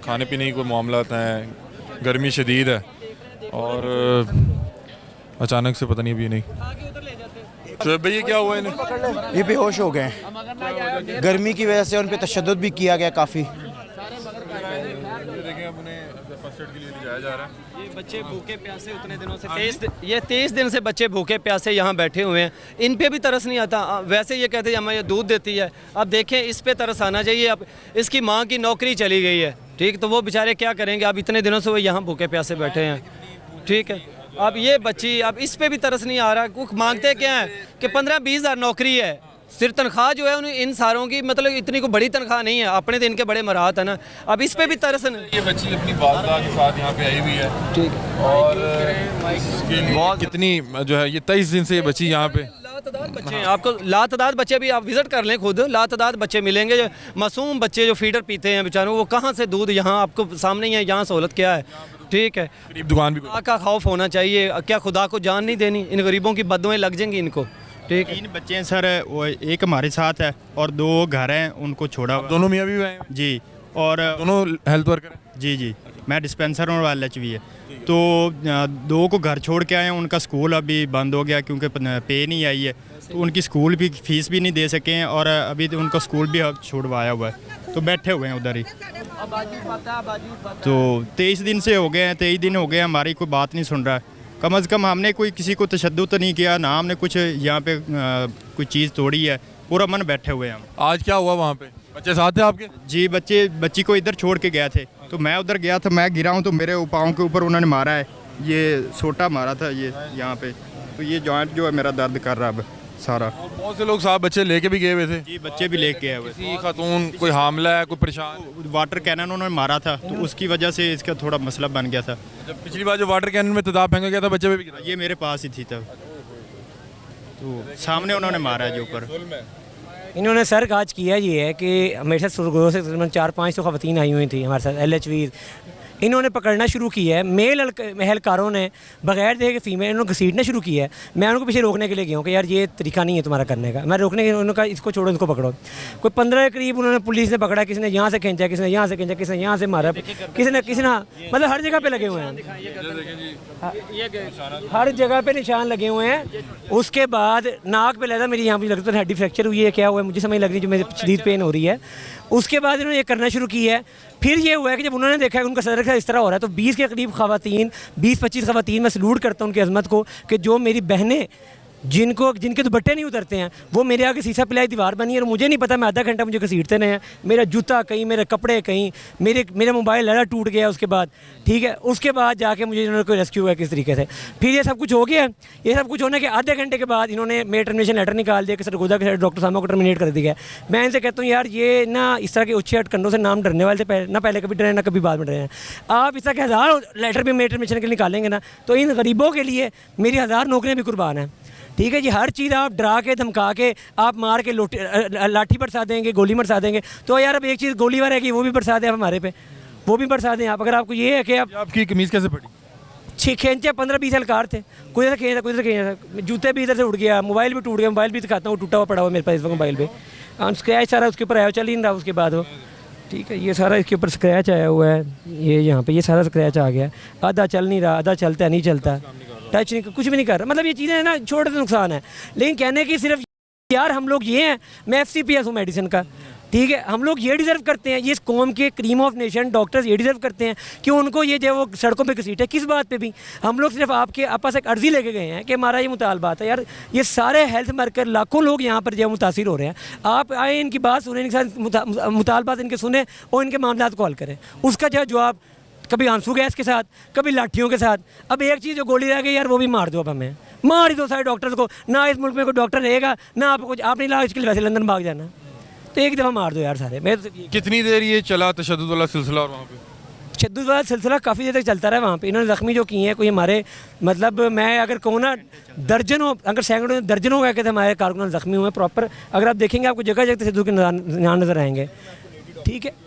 खाने पीने की कोई मामलात हैं, गर्मी शदीद है, और अचानक से पता नहीं अभी नहीं। शुएब भाई ये क्या हुआ इन्हें? ये बेहोश हो गए हैं, गर्मी की वजह से उन पर तशद्दुद भी किया गया काफ़ी। देखें अब उन्हें फर्स्ट एड के लिए ले जाया जा रहा है। ये बच्चे भूखे प्यासे उतने दिनों से 23 दिन से बच्चे भूखे प्यासे यहाँ बैठे हुए हैं, इन पे भी तरस नहीं आता। वैसे ये कहते हैं हमें ये दूध देती है, अब देखें इस पे तरस आना चाहिए। अब इसकी माँ की नौकरी चली गई है, ठीक, तो वो बेचारे क्या करेंगे? अब इतने दिनों से वो यहाँ भूखे प्यासे बैठे हैं, ठीक है। अब ये बच्ची, अब इस पे भी तरस नहीं आ रहा। कुछ मांगते क्या है कि 15-20 हज़ार नौकरी है, सिर्फ तनख्वाह जो है उन्हें इन सारों की मतलब इतनी को बड़ी तनख्वाह नहीं है, अपने दिन के बड़े मराहत है ना। अब इस पे भी तरस नहीं। ये बच्ची अपनी वालदा के साथ यहाँ पे आई हुई है, ठीक, और इसके लिए कितनी जो है ये 23 दिन से ये बच्ची यहाँ पे। लातदाद बच्चे हैं, आपको लातदाद बच्चे भी आप विज़िट कर लें खुद, लातदाद बच्चे मिलेंगे जो मासूम बच्चे जो फीडर पीते हैं बेचारों, वो कहाँ से दूध, यहाँ आपको सामने ही है, यहाँ सहूलत क्या है, ठीक है। गरीब दुकान भी खुदा का खौफ होना चाहिए, क्या खुदा को जान नहीं देनी? इन गरीबों की बददुआएं लग जाएंगी इनको, ठीक है। 3 बच्चे हैं सर, वो एक हमारे साथ है और 2 घर हैं, उनको छोड़ा हुआ। दोनों मियाँ भी हैं जी, और दोनों हेल्थ वर्कर हैं। जी, मैं डिस्पेंसर और LH भी है। तो 2 को घर छोड़ के आए हैं, उनका स्कूल अभी बंद हो गया क्योंकि पे नहीं आई है, तो उनकी स्कूल भी फीस भी नहीं दे सके हैं, और अभी तो उनका स्कूल भी छुड़वाया हुआ है, तो बैठे हुए हैं उधर ही। तो 23 दिन से हो गए हैं, 23 दिन हो गए, हमारी कोई बात नहीं सुन रहा है। कम अज़ कम हमने कोई किसी को तशद्दुद तो नहीं किया ना, हमने कुछ यहाँ पे कोई चीज़ तोड़ी है, पूरा मन बैठे हुए हैं हम। आज क्या हुआ वहाँ पे? बच्चे साथ थे आपके? जी, बच्ची को इधर छोड़ के गए थे, तो मैं उधर गया था, मैं गिरा हूँ तो मेरे पाँव के ऊपर उन्होंने मारा है, ये सोटा मारा था ये यहाँ पे, तो ये जॉइंट जो है मेरा दर्द कर रहा है अब सारा। बहुत से लोग साहब बच्चे लेके भी गए हुए थे। जी, बच्चे भी लेके आए हुए। किसी खातून कोई हामला है, कोई परेशान? वाटर कैनन उन्होंने मारा था, तो उसकी वजह से इसका थोड़ा मसला बन गया था। जब पिछली बार जो वाटर कैनन में तेजाब फेंका गया था बच्चे पे भी गिरा? ये मेरे पास ही थी तब, तो सामने उन्होंने मारा है जो ऊपर। इन्होंने सर काज किया ये है कि हमेशा सुरगों से तकरीबन 4-5 तो ख़वातीन आई हुई थी हमारे साथ, LHV। इन्होंने पकड़ना शुरू किया है, मेल एहलकारों ने बगैर देखे फीमेल इन्होंने घसीटना शुरू किया है। मैं उनको पीछे रोकने के लिए गया हूँ कि यार ये तरीका नहीं है तुम्हारा करने का। मैं रोकने के उन्होंने कहा इसको छोड़ो, इसको पकड़ो। कोई 15 के करीब उन्होंने पुलिस ने पकड़ा, किसी ने यहाँ से खींचा, किसी ने यहाँ से खींचा, किसी ने यहाँ से मारा, किसी ने मतलब हर जगह पे लगे हुए हैं, हर जगह पे निशान लगे हुए हैं। उसके बाद नाक पे लगा, मेरी यहाँ पे लगता है हड्डी फ्रैक्चर हुई है, क्या हुआ है मुझे समझ लग रही है, जो मेरी शदीद पेन हो रही है। उसके बाद इन्होंने ये करना शुरू किया है। फिर ये हुआ है कि जब उन्होंने देखा है उनका सदर का इस तरह हो रहा है, तो 20 के करीब ख़वातीन, 20-25 ख़वातीन, मैं सलूट करता हूँ उनकी अज़मत को, कि जो मेरी बहनें जिनके दुपट्टे नहीं उतरते हैं, वो मेरे आगे शीशा पिलाई दीवार बनी है, और मुझे नहीं पता, मैं आधा घंटा मुझे घसीटते रहे हैं, मेरा जूता कहीं, मेरे कपड़े कहीं, मेरा मोबाइल लड़ा टूट गया उसके बाद, ठीक है। उसके बाद जाके मुझे इन्होंने कोई रेस्क्यू हुआ किस तरीके से। फिर ये सब कुछ हो गया। ये सब कुछ होने के आधे घंटे के बाद इन्होंने मेरे टर्मिनेशन लेटर निकाल दिया कि सरगोदा के डॉक्टर साहब को टर्मिनेट कर दिया। मैं इनसे कहता हूँ यार ये ना इस तरह के उच्छे हटकंडों से नाम डरने वाले थे, ना पहले कभी डरे ना कभी बाद में डरे हैं। आप इस तरह के 1000 लेटर भी मेरे टर्मिनेशन के लिए निकालेंगे ना, तो इन गरीबों के लिए मेरी 1000 नौकरियाँ भी कुर्बान हैं, ठीक है जी। हर चीज़ आप डरा के धमका के आप मार के लाठी बरसा देंगे, गोली बरसा देंगे, तो यार अब एक चीज़ गोली वार है कि वो भी बरसा दें आप हमारे पे, वो भी बरसा दें आप। अगर आपको ये है कि आपकी कमीज़ कैसे पड़ी? 6 खींचे 15-20 हलकार थे, कोई इधर खींचा, कोई इधर खींचा, जूते भी इधर से उड़ गया, मोबाइल भी टूट गया, मोबाइल भी दिखाता हूँ टूटा हुआ पड़ा हुआ मेरे पास इस वक्त मोबाइल पे, स्क्रैच सारा उसके ऊपर आया, चल ही नहीं रहा उसके बाद वो, ठीक है। ये सारा इसके ऊपर स्क्रैच आया हुआ है, ये यहाँ पे ये सारा स्क्रैच आ गया, आधा चल नहीं रहा, आधा चलता नहीं चलता, टच नहीं, कुछ भी नहीं कर रहा। मतलब ये चीज़ें ना छोटे से नुकसान है, लेकिन कहने की सिर्फ यार हम लोग ये हैं, मैं FCPS हूँ मेडिसिन का, ठीक है। हम लोग ये डिज़र्व करते हैं, ये इस कौम के क्रीम ऑफ नेशन डॉक्टर्स ये डिज़र्व करते हैं कि उनको ये जो वो सड़कों पे घसीटे। किस बात पे भी हम लोग सिर्फ आपके पास एक अर्जी लेके गए हैं कि हमारा ये मुतालबात है। यार ये सारे हेल्थ वर्कर लाखों लोग यहाँ पर जो मुतासिर हो रहे हैं, आप आए इनकी बात सुने, इनके साथ मुतालबात इनके सुने और इनके मामलात को हल करें। उसका जो जवाब कभी आंसू गैस के साथ, कभी लाठियों के साथ। अब एक चीज़ जो गोली रह गई यार वो भी मार दो, अब हमें मार ही दो सारे डॉक्टर्स को। ना इस मुल्क में कोई डॉक्टर रहेगा ना आपको कुछ, आप नहीं इलाज के लिए वैसे लंदन भाग जाना, तो एक दफ़ा मार दो यार सारे। मैं तो कितनी देर ये चला तशद्दुद वाला सिलसिला? और वहाँ पे तशद्दुद वाला सिलसिला काफ़ी देर तक चलता रहा वहाँ पे। इन्होंने ज़ख्मी जो किए हैं, कोई हमारे मतलब मैं अगर कहूँ ना दर्जनों, अगर सैकड़ों दर्जनों का कहते हमारे कारकुनान ज़ख्मी हुए प्रॉपर। अगर आप देखेंगे आपको जगह जगह तशद्दुद के निशान नज़र आएंगे, ठीक है।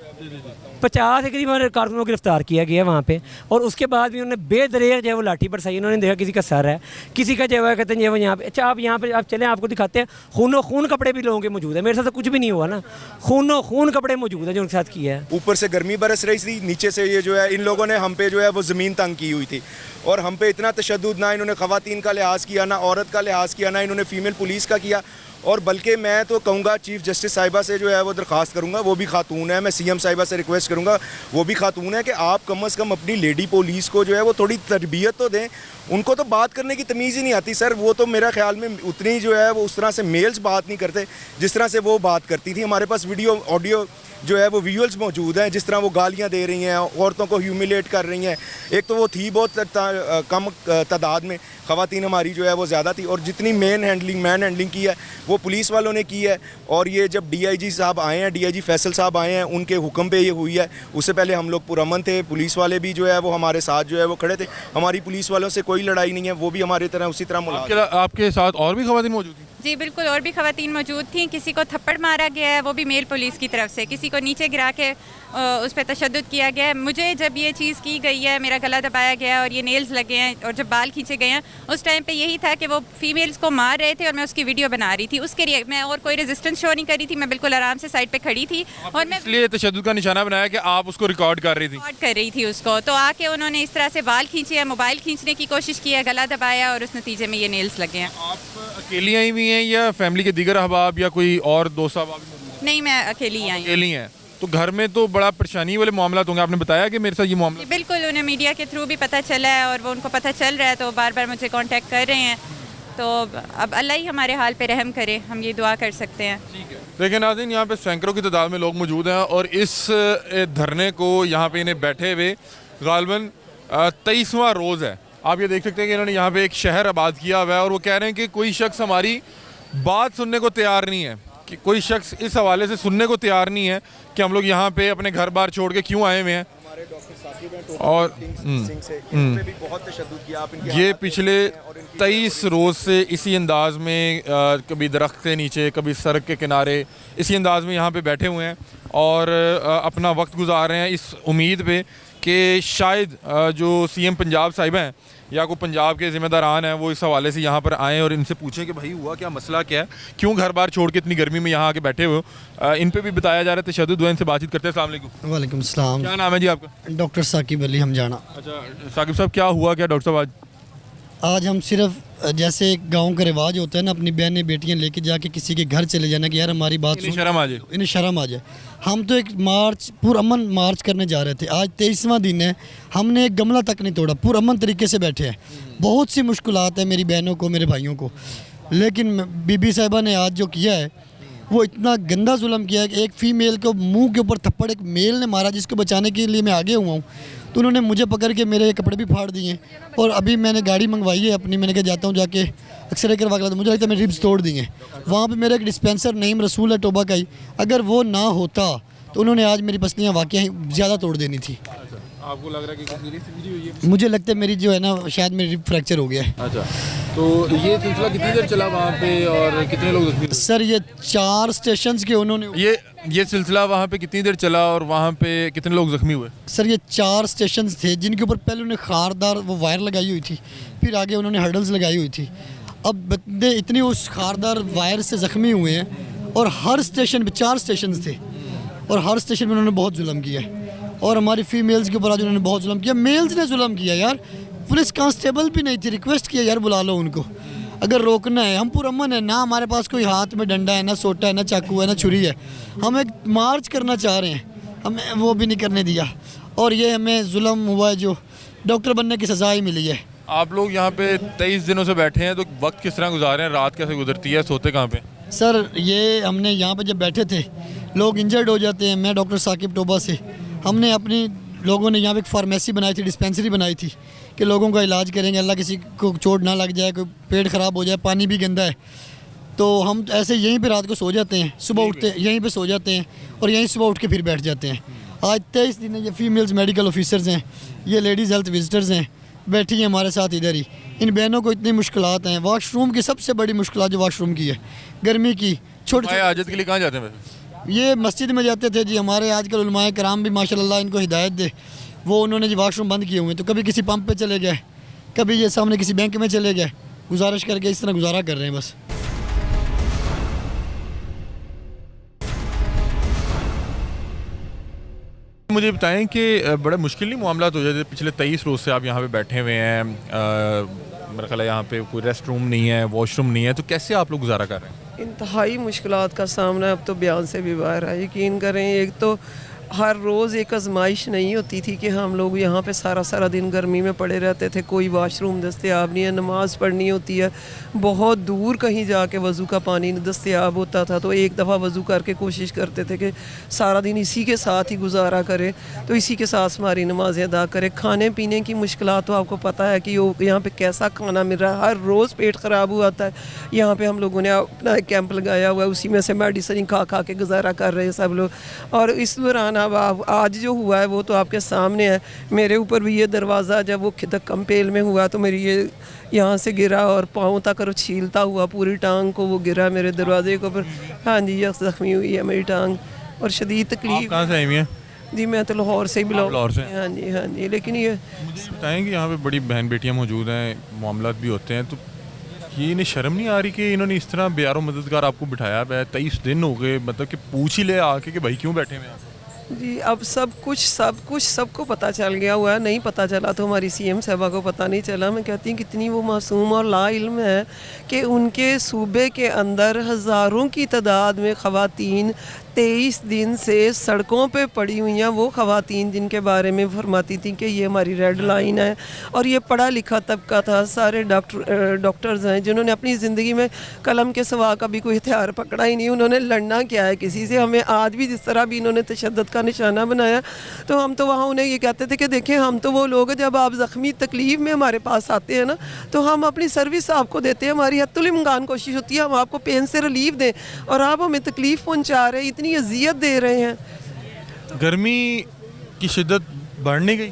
50 के करीब कारकुनों को गिरफ्तार किया गया वहाँ पे, और उसके बाद भी उन्होंने बेदरेर जो है वो लाठी बरसाई। उन्होंने देखा किसी का सर है, किसी का जो है कहते हैं वो यहाँ पे, अच्छा आप यहाँ पे आप चलें आपको दिखाते हैं, खून कपड़े भी लोगों के मौजूद है। मेरे साथ तो कुछ भी नहीं हुआ ना, खून कपड़े मौजूद है जो उनके साथ किया है। ऊपर से गर्मी बरस रही थी, नीचे से ये जो है इन लोगों ने हम पे जो है वो ज़मीन तंग की हुई थी, और हम पे इतना तशद्दुद, ना इन्होंने ख़वातीन का लिहाज किया, ना औरत का लिहाज किया, ना इन्होंने फ़ीमेल पुलिस का किया। और बल्कि मैं तो कहूँगा चीफ़ जस्टिस साहिबा से जो है वो दरख्वास्त करूँगा, वो भी खातून है, मैं सीएम साहिबा से रिक्वेस्ट करूँगा, वो भी खातून है, कि आप कम से कम अपनी लेडी पुलिस को जो है वो थोड़ी तरबियत तो दें। उनको तो बात करने की तमीज़ ही नहीं आती सर। वो तो मेरा ख्याल में उतनी जो है वो उस तरह से मेल्स बात नहीं करते जिस तरह से वो बात करती थी। हमारे पास वीडियो ऑडियो जो है वो विजुअल्स मौजूद हैं, जिस तरह वो गालियां दे रही हैं, औरतों को ह्यूमिलेट कर रही हैं। एक तो वो थी बहुत कम तादाद में, ख़वातीन हमारी जो है वो ज़्यादा थी, और जितनी मैन हैंडलिंग की है वो पुलिस वालों ने की है। और ये जब DIG साहब आए हैं, DIG फैसल साहब आए हैं, उनके हुक्म पे ये हुई है। उससे पहले हम लोग पुरअमन थे, पुलिस वाले भी जो है वो हमारे साथ जो है वो खड़े थे। हमारी पुलिस वालों से कोई लड़ाई नहीं है, वो भी हमारी तरह उसी तरह मुलाजिम। आपके साथ और भी ख़वातीन मौजूद थी? जी बिल्कुल, और भी ख़वातीन मौजूद थी। किसी को थप्पड़ मारा गया है, वो भी मेल पुलिस की तरफ से, किसी को नीचे गिरा के उस पर तशद्दुद किया गया है। मुझे जब ये चीज़ की गई है, मेरा गला दबाया गया और ये नेल्स लगे हैं और जब बाल खींचे गए हैं, उस टाइम पे यही था कि वो फीमेल्स को मार रहे थे और मैं उसकी वीडियो बना रही थी। उसके लिए मैं और कोई रेजिस्टेंस शो नहीं करी थी, मैं बिल्कुल आराम से साइड पे खड़ी थी, और मैं इसलिए तशद्दुद का निशाना बनाया कि आप उसको रिकॉर्ड कर रही थी? रिकॉर्ड कर रही थी उसको, तो आके उन्होंने इस तरह से बाल खींचे हैं, मोबाइल खींचने की कोशिश की है, गला दबाया, और उस नतीजे में ये नेल्स लगे हैं। आप अकेली आई हुई हैं या फैमिली के दीगर अहबाब या कोई और दोस्त अहबाब? नहीं, मैं अकेली आई हूँ। अकेली हैं, तो घर में तो बड़ा परेशानी वाले मामला होंगे। आपने बताया कि मेरे साथ ये मामला? बिल्कुल, उन्हें मीडिया के थ्रू भी पता चला है और वो उनको पता चल रहा है, तो बार बार मुझे कांटेक्ट कर रहे हैं। तो अब अल्लाह ही हमारे हाल पे रहम करे, हम ये दुआ कर सकते हैं। देखिए नाज़रीन, यहाँ पे सैकड़ों की तादाद में लोग मौजूद हैं, और इस धरने को यहाँ पे इन्हें बैठे हुए गालबन 23वां रोज़ है। आप ये देख सकते हैं कि इन्होंने यहाँ पे एक शहर आबाद किया हुआ है, और वो कह रहे हैं कि कोई शख्स हमारी बात सुनने को तैयार नहीं है, कि कोई शख्स इस हवाले से सुनने को तैयार नहीं है कि हम लोग यहाँ पे अपने घर बार छोड़ के क्यों आए हुए हैं। और ये पिछले 23 रोज़ से इसी अंदाज में कभी दरख्त के नीचे, कभी सड़क के किनारे, इसी अंदाज में यहाँ पे बैठे हुए हैं और अपना वक्त गुजार रहे हैं इस उम्मीद पे कि शायद जो CM पंजाब साहिब हैं या कोई पंजाब के ज़िम्मेदारान हैं वो इस हवाले से यहाँ पर आएँ और इनसे पूछें कि भाई हुआ क्या, मसला क्या है, क्यों घर बार छोड़ के इतनी गर्मी में यहाँ आके बैठे हुए हो। इन पे भी बताया जा रहा है तशद्दुद हुआ। इनसे बातचीत करते हैं। अस्सलाम वालेकुम। वालेकुम सलाम। क्या नाम है जी आपका? डॉक्टर साकिब अली हमजाना। अच्छा साकिब साहब, क्या हुआ क्या डॉक्टर साहब? आज हम सिर्फ जैसे एक गांव का रिवाज होता है ना, अपनी बहनें बेटियां लेके जाके किसी के घर चले जाना कि यार हमारी बात सुन, शर्म आ जाए, इन्हें शर्म आ जाए। हम तो एक मार्च पुरअमन मार्च करने जा रहे थे, आज 23वां दिन है, हमने एक गमला तक नहीं तोड़ा, पुरअमन तरीके से बैठे हैं। बहुत सी मुश्किलात है मेरी बहनों को, मेरे भाइयों को, लेकिन बीबी साहिबा ने आज जो किया है वो इतना गंदा जुल्म किया है कि एक फ़ीमेल को मुंह के ऊपर थप्पड़ एक मेल ने मारा, जिसको बचाने के लिए मैं आगे हुआ हूँ, तो उन्होंने मुझे पकड़ के मेरे कपड़े भी फाड़ दिए। और अभी मैंने गाड़ी मंगवाई है अपनी, मैंने कहा जाता हूँ जाके एक्सरे करवा के, मुझे लगता है मेरे रिब्स तोड़ दिए। वहाँ पे मेरा एक डिस्पेंसर नईम रसूल है टोबा का ही, अगर वो ना होता तो उन्होंने आज मेरी पसलियाँ वाकई ज़्यादा तोड़ देनी थी। आपको लग रहा है कि सीरियस इंजरी हुई है? मुझे लगता है मेरी जो है ना शायद मेरी रिब फ्रैक्चर हो गया है। अच्छा, तो ये सिलसिला कितनी देर चला वहाँ पे और कितने लोग जख्मी? सर ये 4 स्टेशंस के उन्होंने ये सिलसिला वहाँ पे कितनी देर चला और वहाँ पे कितने लोग जख्मी हुए? सर ये 4 स्टेशंस थे जिनके ऊपर पहले उन्होंने खारदार वो वायर लगाई हुई थी, फिर आगे उन्होंने हर्डल्स लगाई हुई थी। अब बंदे इतने उस खारदार वायर से ज़ख्मी हुए हैं और हर स्टेशन पे 4 स्टेशन थे और हर स्टेशन में उन्होंने बहुत जुल्म किया है। और हमारी फीमेल्स के ऊपर आज उन्होंने बहुत जुल्म किया, मेल्स ने जुल्म किया यार। पुलिस कांस्टेबल भी नहीं थी, रिक्वेस्ट किया यार बुला लो उनको अगर रोकना है। हम पुरअमन है ना, हमारे पास कोई हाथ में डंडा है, ना सोटा है, ना चाकू है, ना छुरी है। हम एक मार्च करना चाह रहे हैं, हमें वो भी नहीं करने दिया और ये हमें जुल्म हुआ है जो डॉक्टर बनने की सज़ा ही मिली है। आप लोग यहाँ पे 23 दिनों से बैठे हैं, तो वक्त किस तरह गुजारे हैं, रात कैसे गुजरती है, सोते कहाँ पे? सर ये हमने यहाँ पे जब बैठे थे लोग इंजर्ड हो जाते हैं, मैं डॉक्टर साकिब टोबा से, हमने अपनी लोगों ने यहाँ पे एक फार्मेसी बनाई थी, डिस्पेंसरी बनाई थी कि लोगों का इलाज करेंगे, अल्लाह किसी को चोट ना लग जाए, कोई पेट ख़राब हो जाए, पानी भी गंदा है, तो हम ऐसे यहीं पे रात को सो जाते हैं, सुबह उठते यहीं पे सो जाते हैं और यहीं सुबह उठ के फिर बैठ जाते हैं। आज 23 दिन है, ये फीमेल्स मेडिकल ऑफिसर्स हैं, ये लेडीज़ हेल्थ विजिटर्स हैं, बैठी हैं हमारे साथ इधर ही। इन बहनों को इतनी मुश्किलात हैं, वॉशरूम की सबसे बड़ी मुश्किल जो वॉशरूम की है, गर्मी की। छोटे हाजत के लिए कहाँ जाते हैं? ये मस्जिद में जाते थे जी, हमारे आजकल उलमाए कराम भी माशाल्लाह इनको हिदायत दे, वो उन्होंने जी वाशरूम बंद किए हुए हैं, तो कभी किसी पंप पे चले गए, कभी ये सामने किसी बैंक में चले गए, गुजारिश करके इस तरह गुजारा कर रहे हैं बस। मुझे बताएं कि बड़ा मुश्किल नहीं मामला हो जाए, पिछले 23 रोज़ से आप यहाँ पे बैठे हुए हैं, मेरा ख्याल है यहाँ पे कोई रेस्ट रूम नहीं है, वॉशरूम नहीं है, तो कैसे आप लोग गुजारा कर रहे हैं? इंतहाई मुश्किलात का सामना अब तो बयान से भी बाहर है। यकीन करें, एक तो हर रोज़ एक आजमाइश नहीं होती थी कि हम लोग यहाँ पे सारा सारा दिन गर्मी में पड़े रहते थे, कोई वाशरूम दस्तयाब नहीं है, नमाज़ पढ़नी होती है, बहुत दूर कहीं जाके वज़ू का पानी दस्तयाब होता था, तो एक दफ़ा वज़ू करके कोशिश करते थे कि सारा दिन इसी के साथ ही गुजारा करें, तो इसी के साथ हमारी नमाज़ें अदा करें। खाने पीने की मुश्किलात तो आपको पता है कि यहाँ पर कैसा खाना मिल रहा है, हर रोज़ पेट ख़राब हुआ था। यहाँ पर हम लोगों ने अपना कैंप लगाया हुआ है, उसी में से मेडिसिन खा खा के गुजारा कर रहे हैं सब लोग। और इस दौरान अब आज जो हुआ है वो तो आपके सामने है। मेरे ऊपर भी ये दरवाज़ा जब वो खिदक पेल में हुआ तो मेरी ये यहाँ से गिरा और पाँव तक और छीलता हुआ पूरी टांग को वो गिरा मेरे दरवाजे के ऊपर। हाँ जी, ये ज़ख्मी हुई है मेरी टांग और शदीद तकलीफ। कहाँ से आई हुई हैं? जी मैं तो लाहौर से ही बिलोंग। लाहौर से? हाँ जी, हाँ जी। लेकिन ये मुझे बताएं कि यहाँ पे बड़ी बहन बेटियाँ मौजूद हैं, मामलात भी होते हैं, तो ये इन्हें शर्म नहीं आ रही कि इन्होंने इस तरह बेयारो मददगार आपको बिठाया है? 23 दिन हो गए, मतलब कि पूछ ही ले आके कि भाई क्यों बैठे हुए हैं? जी अब सब कुछ सबको पता चल गया हुआ है। नहीं पता चला तो हमारी सीएम साहबा को पता नहीं चला। मैं कहती हूँ कितनी वो मासूम और ला इल्म है कि उनके सूबे के अंदर हज़ारों की तादाद में ख़वातीन 23 दिन से सड़कों पे पड़ी हुई हैं। वो ख़वातीन जिनके बारे में फरमाती थी कि ये हमारी रेड लाइन है, और ये पढ़ा लिखा तबका था, सारे डॉक्टर्स हैं जिन्होंने अपनी ज़िंदगी में कलम के सिवा कभी कोई हथियार पकड़ा ही नहीं। उन्होंने लड़ना क्या है किसी से। हमें आज भी जिस तरह भी इन्होंने तशद्दुद का निशाना बनाया, तो हम तो वहाँ उन्हें ये कहते थे कि देखें हम तो वो लोग हैं, जब आप ज़ख्मी तकलीफ़ में हमारे पास आते हैं ना तो हम अपनी सर्विस आपको देते हैं, हमारी हत्तुल इम्कान कोशिश होती है हम आपको पेन से रिलीफ दें, और आप हमें तकलीफ़ पहुँचा रहे हैं, इतनी अजियत दे रहे हैं। गर्मी की शिद्दत बढ़ने गई?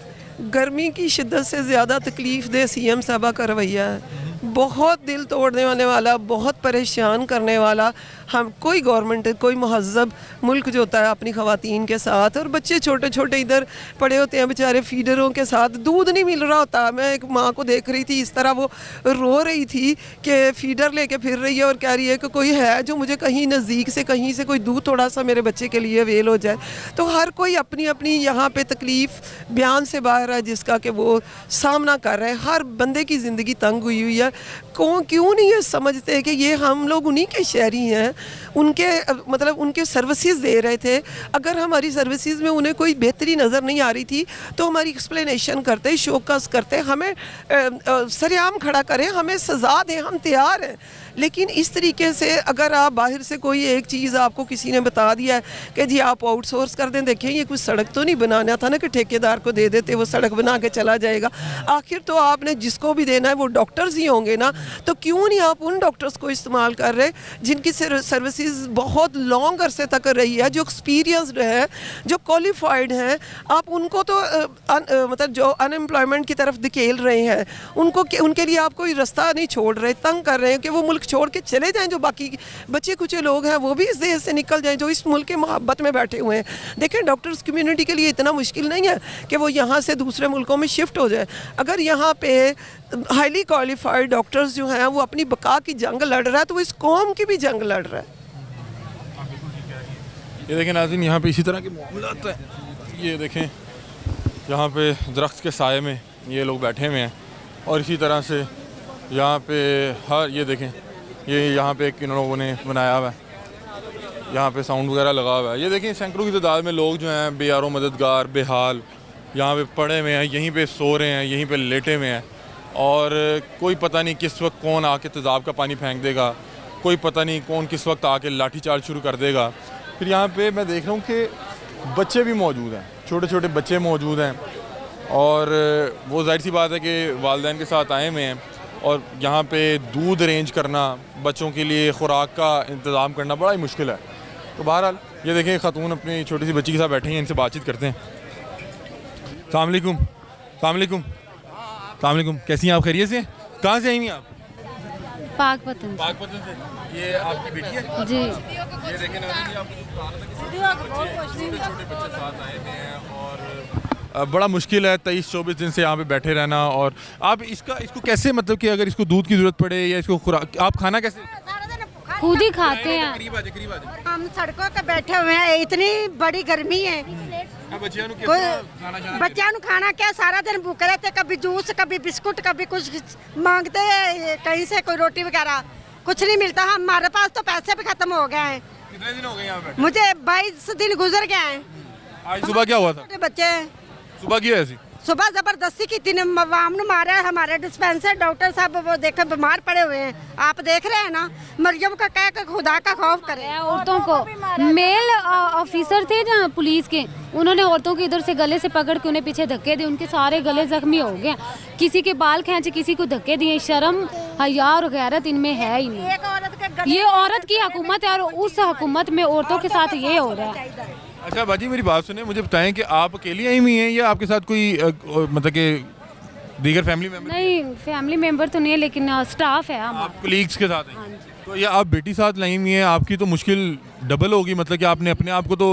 गर्मी की शिद्दत से ज़्यादा तकलीफ़ दे सीएम साहबा का रवैया है। बहुत दिल तोड़ने वाला, बहुत परेशान करने वाला। हम कोई गवर्नमेंट, कोई महज़ब मुल्क जो होता है अपनी ख़वातीन के साथ, और बच्चे छोटे छोटे इधर पड़े होते हैं बेचारे फीडरों के साथ, दूध नहीं मिल रहा होता। मैं एक माँ को देख रही थी, इस तरह वो रो रही थी कि फ़ीडर लेके फिर रही है और कह रही है कि कोई है जो मुझे कहीं नज़दीक से कहीं से कोई दूध थोड़ा सा मेरे बच्चे के लिए अवेल हो जाए। तो हर कोई अपनी अपनी यहाँ पे तकलीफ़ बयान से बाहर है जिसका कि वो सामना कर रहे हैं। हर बंदे की ज़िंदगी तंग हुई है। क्यों नहीं ये समझते कि ये हम लोग उन्हीं के शहरी हैं, उनके मतलब उनके सर्विसेज दे रहे थे। अगर हमारी सर्विसेज में उन्हें कोई बेहतरी नज़र नहीं आ रही थी तो हमारी एक्सप्लेनेशन करते, शोकस करते, हमें सरेआम खड़ा करें, हमें सज़ा दें, हम तैयार हैं। लेकिन इस तरीके से अगर आप बाहर से कोई एक चीज़ आपको किसी ने बता दिया है कि जी आप आउटसोर्स कर दें, देखें ये कुछ सड़क तो नहीं बनाना था ना कि ठेकेदार को दे देते वो सड़क बना के चला जाएगा। आखिर तो आपने जिसको भी देना है वो डॉक्टर्स ही होंगे ना, तो क्यों नहीं आप उन डॉक्टर्स को इस्तेमाल कर रहे जिनकी सर्विसेज बहुत लॉन्ग अरसे तक रही है, जो एक्सपीरियंसड है, जो क्वालिफाइड हैं। आप उनको तो मतलब जो अनएम्प्लॉयमेंट की तरफ धकेल रहे हैं, उनको उनके लिए आप कोई रास्ता नहीं छोड़ रहे, तंग कर रहे हैं कि वो मुल्क छोड़ के चले जाएं। जो बाकी बच्चे कुछ लोग हैं वो भी इस देश से निकल जाएं जो इस मुल्क के मोहब्बत में बैठे हुए हैं। देखें डॉक्टर्स कम्युनिटी के लिए इतना मुश्किल नहीं है कि वो यहाँ से दूसरे मुल्कों में शिफ्ट हो जाए। अगर यहाँ पे हाईली क्वालिफाइड डॉक्टर्स जो हैं वो अपनी बका की जंग लड़ रहा है तो वो इस कौम की भी जंग लड़ रहा है। ये देखें नाज़रीन, यहाँ पे इसी तरह के मामलात हैं। ये देखें यहाँ पे दरख्त के साए में ये लोग बैठे हुए हैं, और इसी तरह से यहाँ पे हर ये देखें ये यहाँ पे इन लोगों ने बनाया हुआ है, यहाँ पे साउंड वगैरह लगा हुआ है। ये देखें सैकड़ों की तादाद में लोग जो हैं बेयारो मददगार, बेहाल यहाँ पे पड़े हुए हैं, यहीं पे सो रहे हैं, यहीं पे लेटे हुए हैं, और कोई पता नहीं किस वक्त कौन आके तेज़ाब का पानी फेंक देगा, कोई पता नहीं कौन किस वक्त आके लाठी चार्ज शुरू कर देगा। फिर यहाँ पे मैं देख रहा हूँ कि बच्चे भी मौजूद हैं, छोटे छोटे बच्चे मौजूद हैं, और वो जाहिर सी बात है कि वालिदैन के साथ आए हुए हैं, और यहाँ पे दूध अरेंज करना, बच्चों के लिए खुराक का इंतज़ाम करना बड़ा ही मुश्किल है। तो बहरहाल ये देखें खातून अपनी छोटी सी बच्ची के साथ बैठे हैं, इनसे बातचीत करते हैं। अस्सलाम वालेकुम। अस्सलाम वालेकुम। अस्सलाम वालेकुम। कैसी हैं आप? खैरियत से? कहाँ से आई हैं आप? पाकपतन। पाकपतन से। ये आपकी बेटी है? जी। ये देखें नाज़रीन, ये आपको दिखा रहा था कि छोटे बच्चे साथ आए हुए हैं और बड़ा मुश्किल है 23-24 दिन से यहाँ पे बैठे रहना। और आप इसको कैसे, मतलब कि अगर इसको दूध की ज़रूरत पड़े या इसको खुराक, आप खाना कैसे खुद ही खाते हैं? हम सड़कों पे बैठे हुए हैं, इतनी बड़ी गर्मी है, बच्चों को खाना क्या, सारा दिन भूखे रहते, कभी जूस कभी बिस्कुट कभी कुछ मांगते हैं कहीं से, कोई रोटी वगैरह कुछ नहीं मिलता। हमारे पास तो पैसे भी खत्म हो गए हैं। कितने दिन हो गए यहाँ पे? मुझे 22 दिन गुजर गए हैं। आज सुबह क्या हुआ था? छोटे बच्चे सुबह की ऐसी सुबह जबरदस्ती की थी, वाम ने मारा है। हमारे डिस्पेंसर डॉक्टर साहब वो देखे बीमार पड़े हुए हैं, आप देख रहे हैं ना। मरियम का कह कर खुदा का खौफ करे। औरतों को मेल ऑफिसर थे जहाँ पुलिस के, उन्होंने औरतों के इधर से गले से पकड़ के उन्हें पीछे धक्के दिए, उनके सारे गले जख्मी हो गए। किसी के बाल खींचे, किसी को धक्के दिए। शर्म हया और गैरत इनमें है ही नहीं। ये औरत की हुकूमत है और उस हुकूमत में औरतों के साथ ये हो रहा है। अच्छा बाजी, मेरी बात सुने, मुझे बताएं कि आप अकेली आई हुई हैं या आपके साथ कोई मतलब कि दीगर फैमिली मेंबर? नहीं, फैमिली मेंबर तो नहीं है, लेकिन स्टाफ है। आप कलीग्स के साथ हैं? तो ये आप बेटी साथ लाई हुई हैं, आपकी तो मुश्किल डबल होगी। मतलब कि आपने अपने आप को तो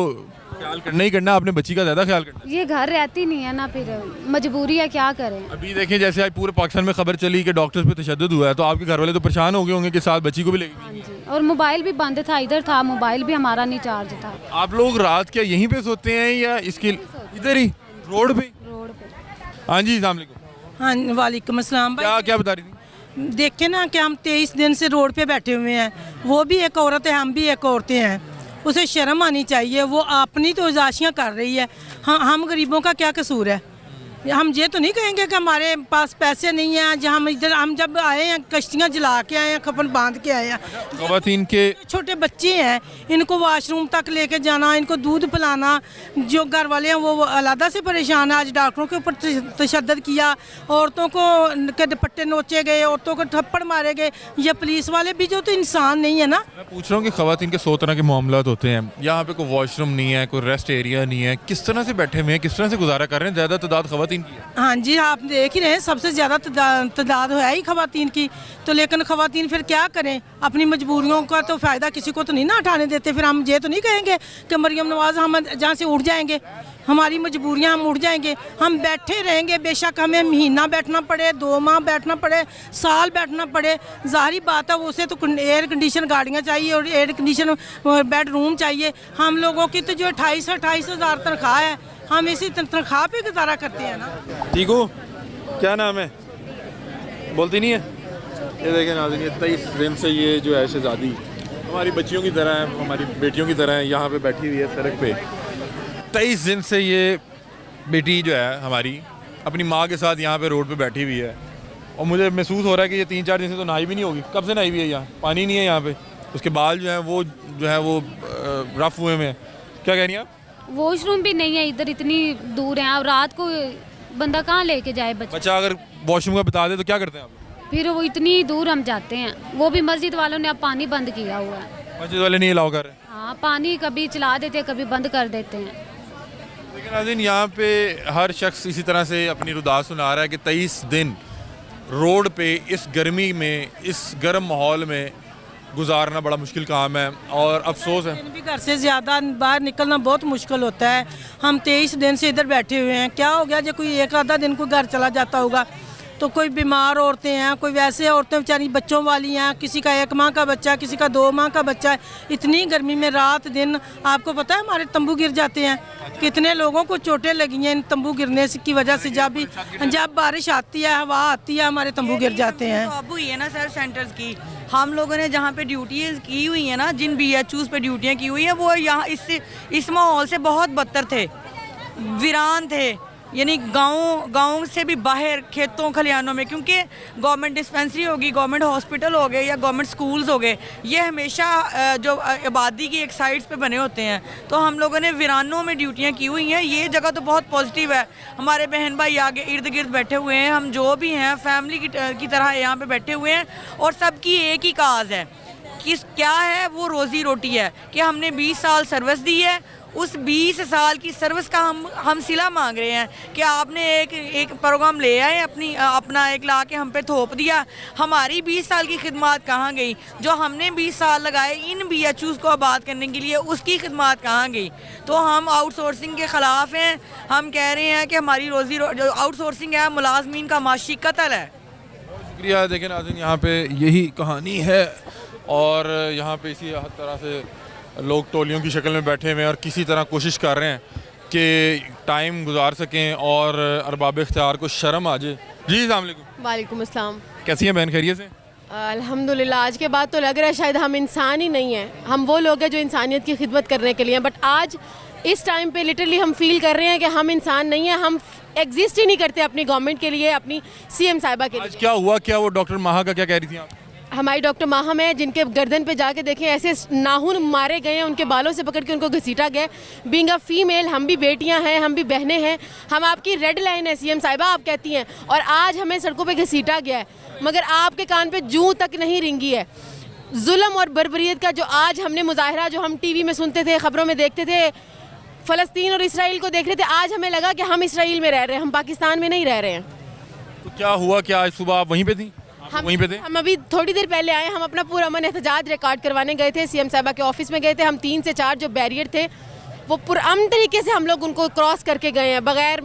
ख्याल करना ही करना, अपने बच्ची का ज़्यादा ख्याल करना। ये घर रहती नहीं है ना, फिर मजबूरी है, क्या करें। अभी देखें जैसे आज पूरे पाकिस्तान में खबर चली कि डॉक्टर्स पे तशद्दुद हुआ है, तो आपके घर वाले तो परेशान हो गए होंगे कि साथ बच्ची को भी लेके। और मोबाइल भी बंद था, इधर था मोबाइल भी हमारा नहीं चार्ज था। आप लोग रात क्या यहीं पे सोते हैं या इसके इधर ही रोड पे? हाँ जी, अस्सलाम वालेकुम। हाँ वालेकुम अस्सलाम। क्या बता रही थी? देखे ना कि हम 23 दिन से रोड पे बैठे हुए हैं, वो भी एक औरत है, हम भी एक औरतें हैं। उसे शर्म आनी चाहिए, वो अपनी तो इजाशियाँ कर रही है। हाँ, हम गरीबों का क्या कसूर है? हम ये तो नहीं कहेंगे कि हमारे पास पैसे नहीं हैं। जहाँ हम जब आए हैं कश्तियाँ जला के आए हैं, खपन बांध के आए हैं। ख़वातीन के छोटे बच्चे हैं, इनको वॉशरूम तक लेके जाना, इनको दूध पिलाना, जो घर वाले हैं वो अलग से परेशान है। आज डॉक्टरों के ऊपर तशद्दुद किया, औरतों को के दुपट्टे नोचे गए, औरतों को थप्पड़ मारे गए। ये पुलिस वाले भी जो तो इंसान नहीं है ना। मैं पूछ रहा हूँ कि ख़वातीन के 100 तरह के मामला होते हैं, यहाँ पे कोई वॉशरूम नहीं है, कोई रेस्ट एरिया नहीं है, किस तरह से बैठे हुए हैं, किस तरह से गुजारा कर रहे हैं? ज़्यादा तादाद ख़वातीन की है। हाँ जी, आप देख ही रहे हैं, सबसे ज़्यादा तादाद है ही ख़वातीन की। तो लेकिन ख़वातीन फिर क्या करें? अपनी मजबूरियों का तो फ़ायदा किसी को तो नहीं ना उठाने देते। फिर हम ये तो नहीं कहेंगे कि मरियम नवाज़ हम जहाँ से उठ जाएंगे, हमारी मजबूरियाँ हम उठ जाएंगे, हम बैठे रहेंगे। बेशक हमें महीना बैठना पड़े, 2 माह बैठना पड़े, साल बैठना पड़े, ज़ाहिर बात है उसे तो एयर कंडीशन गाड़ियाँ चाहिए और एयर कंडीशन बेड रूम चाहिए। हम लोगों की तो जो 28 हज़ार तनख्वाह है, हम इसी तनख्वाह पे गुजारा करते हैं ना। ठीक हो? क्या नाम है? बोलती नहीं है? ये देखें नाज़रीन, 23 दिन से ये जो है शहज़ादी हमारी बच्चियों की तरह है, हमारी बेटियों की तरह है, यहाँ पे बैठी हुई है सड़क पे। 23 दिन से ये बेटी जो है हमारी अपनी माँ के साथ यहाँ पे रोड पे बैठी हुई है। और मुझे महसूस हो रहा है कि ये 3-4 दिन से तो नहाई भी नहीं होगी। कब से नहाई हुई है? यहाँ पानी नहीं है यहाँ पे। उसके बाल जो है वो रफ हुए में। क्या कह रही हैं आप? वॉशरूम भी नहीं है इधर, इतनी दूर है। अब रात को बंदा कहाँ लेके जाए? बच्चा अगर वॉशरूम का बता दे तो क्या करते हैं आप? फिर वो इतनी दूर हम जाते हैं, वो भी मस्जिद वालों ने अब पानी बंद किया हुआ है। मस्जिद वाले नहीं अलाउ कर रहे? हाँ, पानी कभी चला देते हैं, कभी बंद कर देते हैं। लेकिन नाज़रीन, यहाँ पे हर शख्स इसी तरह से अपनी रुदात सुना रहा है कि 23 दिन रोड पे इस गर्मी में, इस गर्म माहौल में गुजारना बड़ा मुश्किल काम है। और अफसोस है भी घर से ज़्यादा बाहर निकलना बहुत मुश्किल होता है। हम 23 दिन से इधर बैठे हुए हैं। क्या हो गया जो कोई एक आधा दिन कोई घर चला जाता होगा, तो कोई बीमार औरतें हैं, कोई वैसे औरतें बेचारी बच्चों वाली हैं, किसी का 1 माह का बच्चा, किसी का 2 माह का बच्चा है। इतनी गर्मी में रात दिन, आपको पता है हमारे तंबू गिर जाते हैं, कितने लोगों को चोटें लगी हैं इन तंबू गिरने की वजह से। जब बारिश आती है, हवा आती है, हमारे तंबू गिर जाते हैं। अब हुई है ना सर सेंटर्स की, हम लोगों ने जहाँ पे ड्यूटी की हुई है ना, जिन BHUs पे ड्यूटियाँ की हुई हैं, वो यहाँ इस माहौल से बहुत बदतर थे, वीरान थे। यानी गाँव से भी बाहर खेतों खलिहानों में, क्योंकि गवर्नमेंट डिस्पेंसरी होगी, गवर्नमेंट हॉस्पिटल हो गए या गवर्नमेंट स्कूल्स हो गए, ये हमेशा जो आबादी की एक साइड्स पे बने होते हैं। तो हम लोगों ने वीरानों में ड्यूटियाँ की हुई हैं। ये जगह तो बहुत पॉजिटिव है। हमारे बहन भाई आगे इर्द गिर्द बैठे हुए हैं, हम जो भी हैं फैमिली की तरह यहाँ पे बैठे हुए हैं। और सबकी एक ही काज है कि क्या है, वो रोज़ी रोटी है कि हमने 20 साल सर्विस दी है उस 20 साल की सर्विस का हम सिला मांग रहे हैं कि आपने एक प्रोग्राम ले आए अपना एक ला के हम पे थोप दिया। हमारी 20 साल की खिदमत कहाँ गई? जो हमने 20 साल लगाए इन BHUs को आबाद करने के लिए, उसकी खिदमत कहाँ गई? तो हम आउटसोर्सिंग के ख़िलाफ़ हैं। हम कह रहे हैं कि हमारी रोज़ी जो आउटसोर्सिंग है मुलाजमीन का माशी कत्ल है। शुक्रिया। देखें नाज़रीन, यहाँ पे यही कहानी है और यहाँ पे इसी तरह से लोग टोलियों की शक्ल में बैठे हुए हैं और किसी तरह कोशिश कर रहे हैं कि टाइम गुजार सकें और अरबाब इख्तियार को शर्म आ जाए। जी अस्सलाम वालेकुम। वालेकुम अस्सलाम। कैसी हैं बहन, खैरियत से? अल्हम्दुलिल्लाह। आज के बाद तो लग रहा है शायद हम इंसान ही नहीं हैं, हम वो लोग हैं जो इंसानियत की खिदमत करने के लिए हैं। बट आज इस टाइम पे लिटरली हम फील कर रहे हैं कि हम इंसान नहीं हैं, हम एग्जिस्ट ही नहीं करते अपनी गवर्नमेंट के लिए, अपनी CM साहिबा के लिए। आज क्या हुआ? क्या वो डॉक्टर माहा का क्या कह रही थी आप? हमारी डॉक्टर माहम है जिनके गर्दन पे जाके देखें ऐसे नाखून मारे गए हैं, उनके बालों से पकड़ के उनको घसीटा गया। बीइंग अ फीमेल, हम भी बेटियां हैं, हम भी बहनें हैं, हम आपकी रेड लाइन है CM साहिबा आप कहती हैं, और आज हमें सड़कों पे घसीटा गया है, मगर आपके कान पे जूं तक नहीं रिंगी है। जुल्म और बर्बरियत का जो आज हमने मुजाहरा, जो हम TV में सुनते थे, ख़बरों में देखते थे, फ़लस्तीन और इसराइल को देख रहे थे, आज हमें लगा कि हम इसराइल में रह रहे हैं, हम पाकिस्तान में नहीं रह रहे हैं। तो क्या हुआ? क्या आज सुबह आप वहीं पे थी? वहीं पे थे? हम अभी थोड़ी देर पहले आए। हम अपना पूरा अमन एहतजाज रिकॉर्ड करवाने गए थे, CM साहिबा के ऑफिस में गए थे। हम 3 से 4 जो बैरियर थे वो पुरअमन तरीके से हम लोग उनको क्रॉस करके गए हैं, बगैर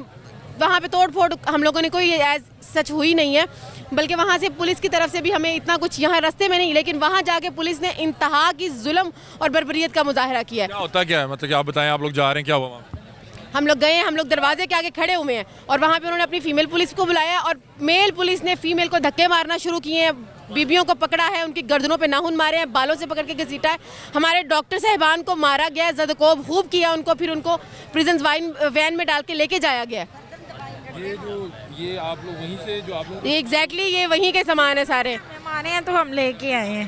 वहाँ पे तोड़ फोड़ हम लोगों ने कोई एज सच हुई नहीं है, बल्कि वहाँ से पुलिस की तरफ से भी हमें इतना कुछ यहाँ रास्ते में नहीं, लेकिन वहाँ जाके पुलिस ने इंतहा की जुल्म और बर्बरियत का मुजाहरा किया। क्या होता क्या है? मतलब क्या आप बताएं, आप लोग जा रहे हैं, क्या हुआ वहाँ? हम लोग गए हैं, हम लोग दरवाजे के आगे खड़े हुए हैं और वहाँ पे उन्होंने अपनी फ़ीमेल पुलिस को बुलाया और मेल पुलिस ने फ़ीमेल को धक्के मारना शुरू किए हैं, बीबियों को पकड़ा है, उनकी गर्दनों पे नाखून मारे हैं, बालों से पकड़ के घसीटा है। हमारे डॉक्टर साहिबान को मारा गया है, ज़दकोब खूब किया उनको, फिर उनको प्रिजन वैन में डाल के लेके जाया गया। ये आप लोग वहीं से जो आप लोग एग्जैक्टली ये वहीं के सामान है सारे। मेहमान हैं तो हम लेके आए हैं,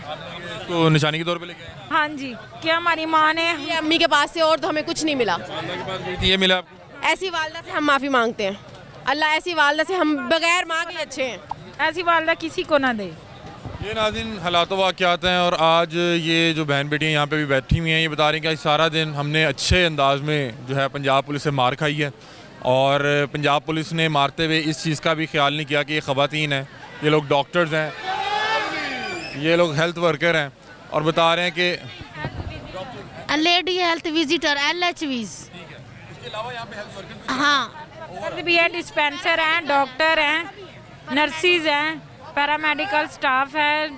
तो निशानी के तौर पे लेके आए? हाँ जी। क्या हमारी माँ ने ये अम्मी के पास से और तो हमें कुछ नहीं मिला। ये मिला आपको? ऐसी वालदा से हम माफ़ी मांगते हैं, अल्लाह ऐसी वालदा से हम बगैर माँ के अच्छे हैं, ऐसी वालदा किसी को ना दे। ये नाज़रीन हालात वाक़यात हैं और आज ये जो बहन बेटियाँ यहाँ पे भी बैठी हुई हैं, ये बता रही हैं कि सारा दिन हमने अच्छे अंदाज में जो है पंजाब पुलिस से मार खाई है और पंजाब पुलिस ने मारते हुए इस चीज़ का भी ख्याल नहीं किया कि ये ख़वातीन हैं, ये लोग डॉक्टर्स हैं, ये लोग हेल्थ वर्कर हैं और बता रहे हैं कि लेडी हेल्थ विजिटर LHVs। हाँ, भी है, डिस्पेंसर हैं, डॉक्टर हैं, नर्सिस हैं, पैरामेडिकल स्टाफ है,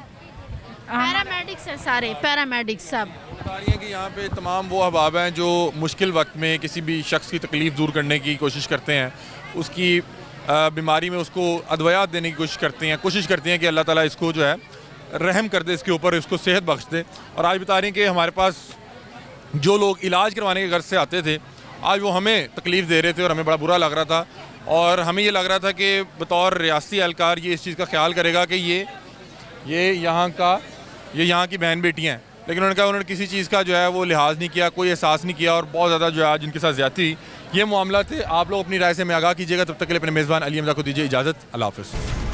पैरामेडिक्स हैं, सारे पैरामेडिक्स सब। बता रही हैं कि यहाँ पे तमाम वो अहबाब हैं जो मुश्किल वक्त में किसी भी शख्स की तकलीफ़ दूर करने की कोशिश करते हैं, उसकी बीमारी में उसको अदवियात देने की कोशिश करती हैं कि अल्लाह ताला इसको जो है रहम कर दे, इसके ऊपर इसको सेहत बख्श दे। और आज बता रही हैं कि हमारे पास जो लोग इलाज करवाने के गर्ज से आते थे, आज वो हमें तकलीफ़ दे रहे थे और हमें बड़ा बुरा लग रहा था और हमें ये लग रहा था कि बतौर रियासती एहलकार ये इस चीज़ का ख्याल करेगा कि ये यहाँ की बहन बेटियाँ हैं, लेकिन उन्होंने कहा उन्होंने किसी चीज़ का जो है वो लिहाज नहीं किया, कोई एहसास नहीं किया और बहुत ज़्यादा जो है आज उनके साथ ज़्यादती हुई। ये मामला थे। आप लोग अपनी राय से हमें आगाह कीजिएगा। तब तक के लिए अपने मेज़बान अली हमज़ा को दीजिए इजाज़त। अल्लाह हाफ़िज़।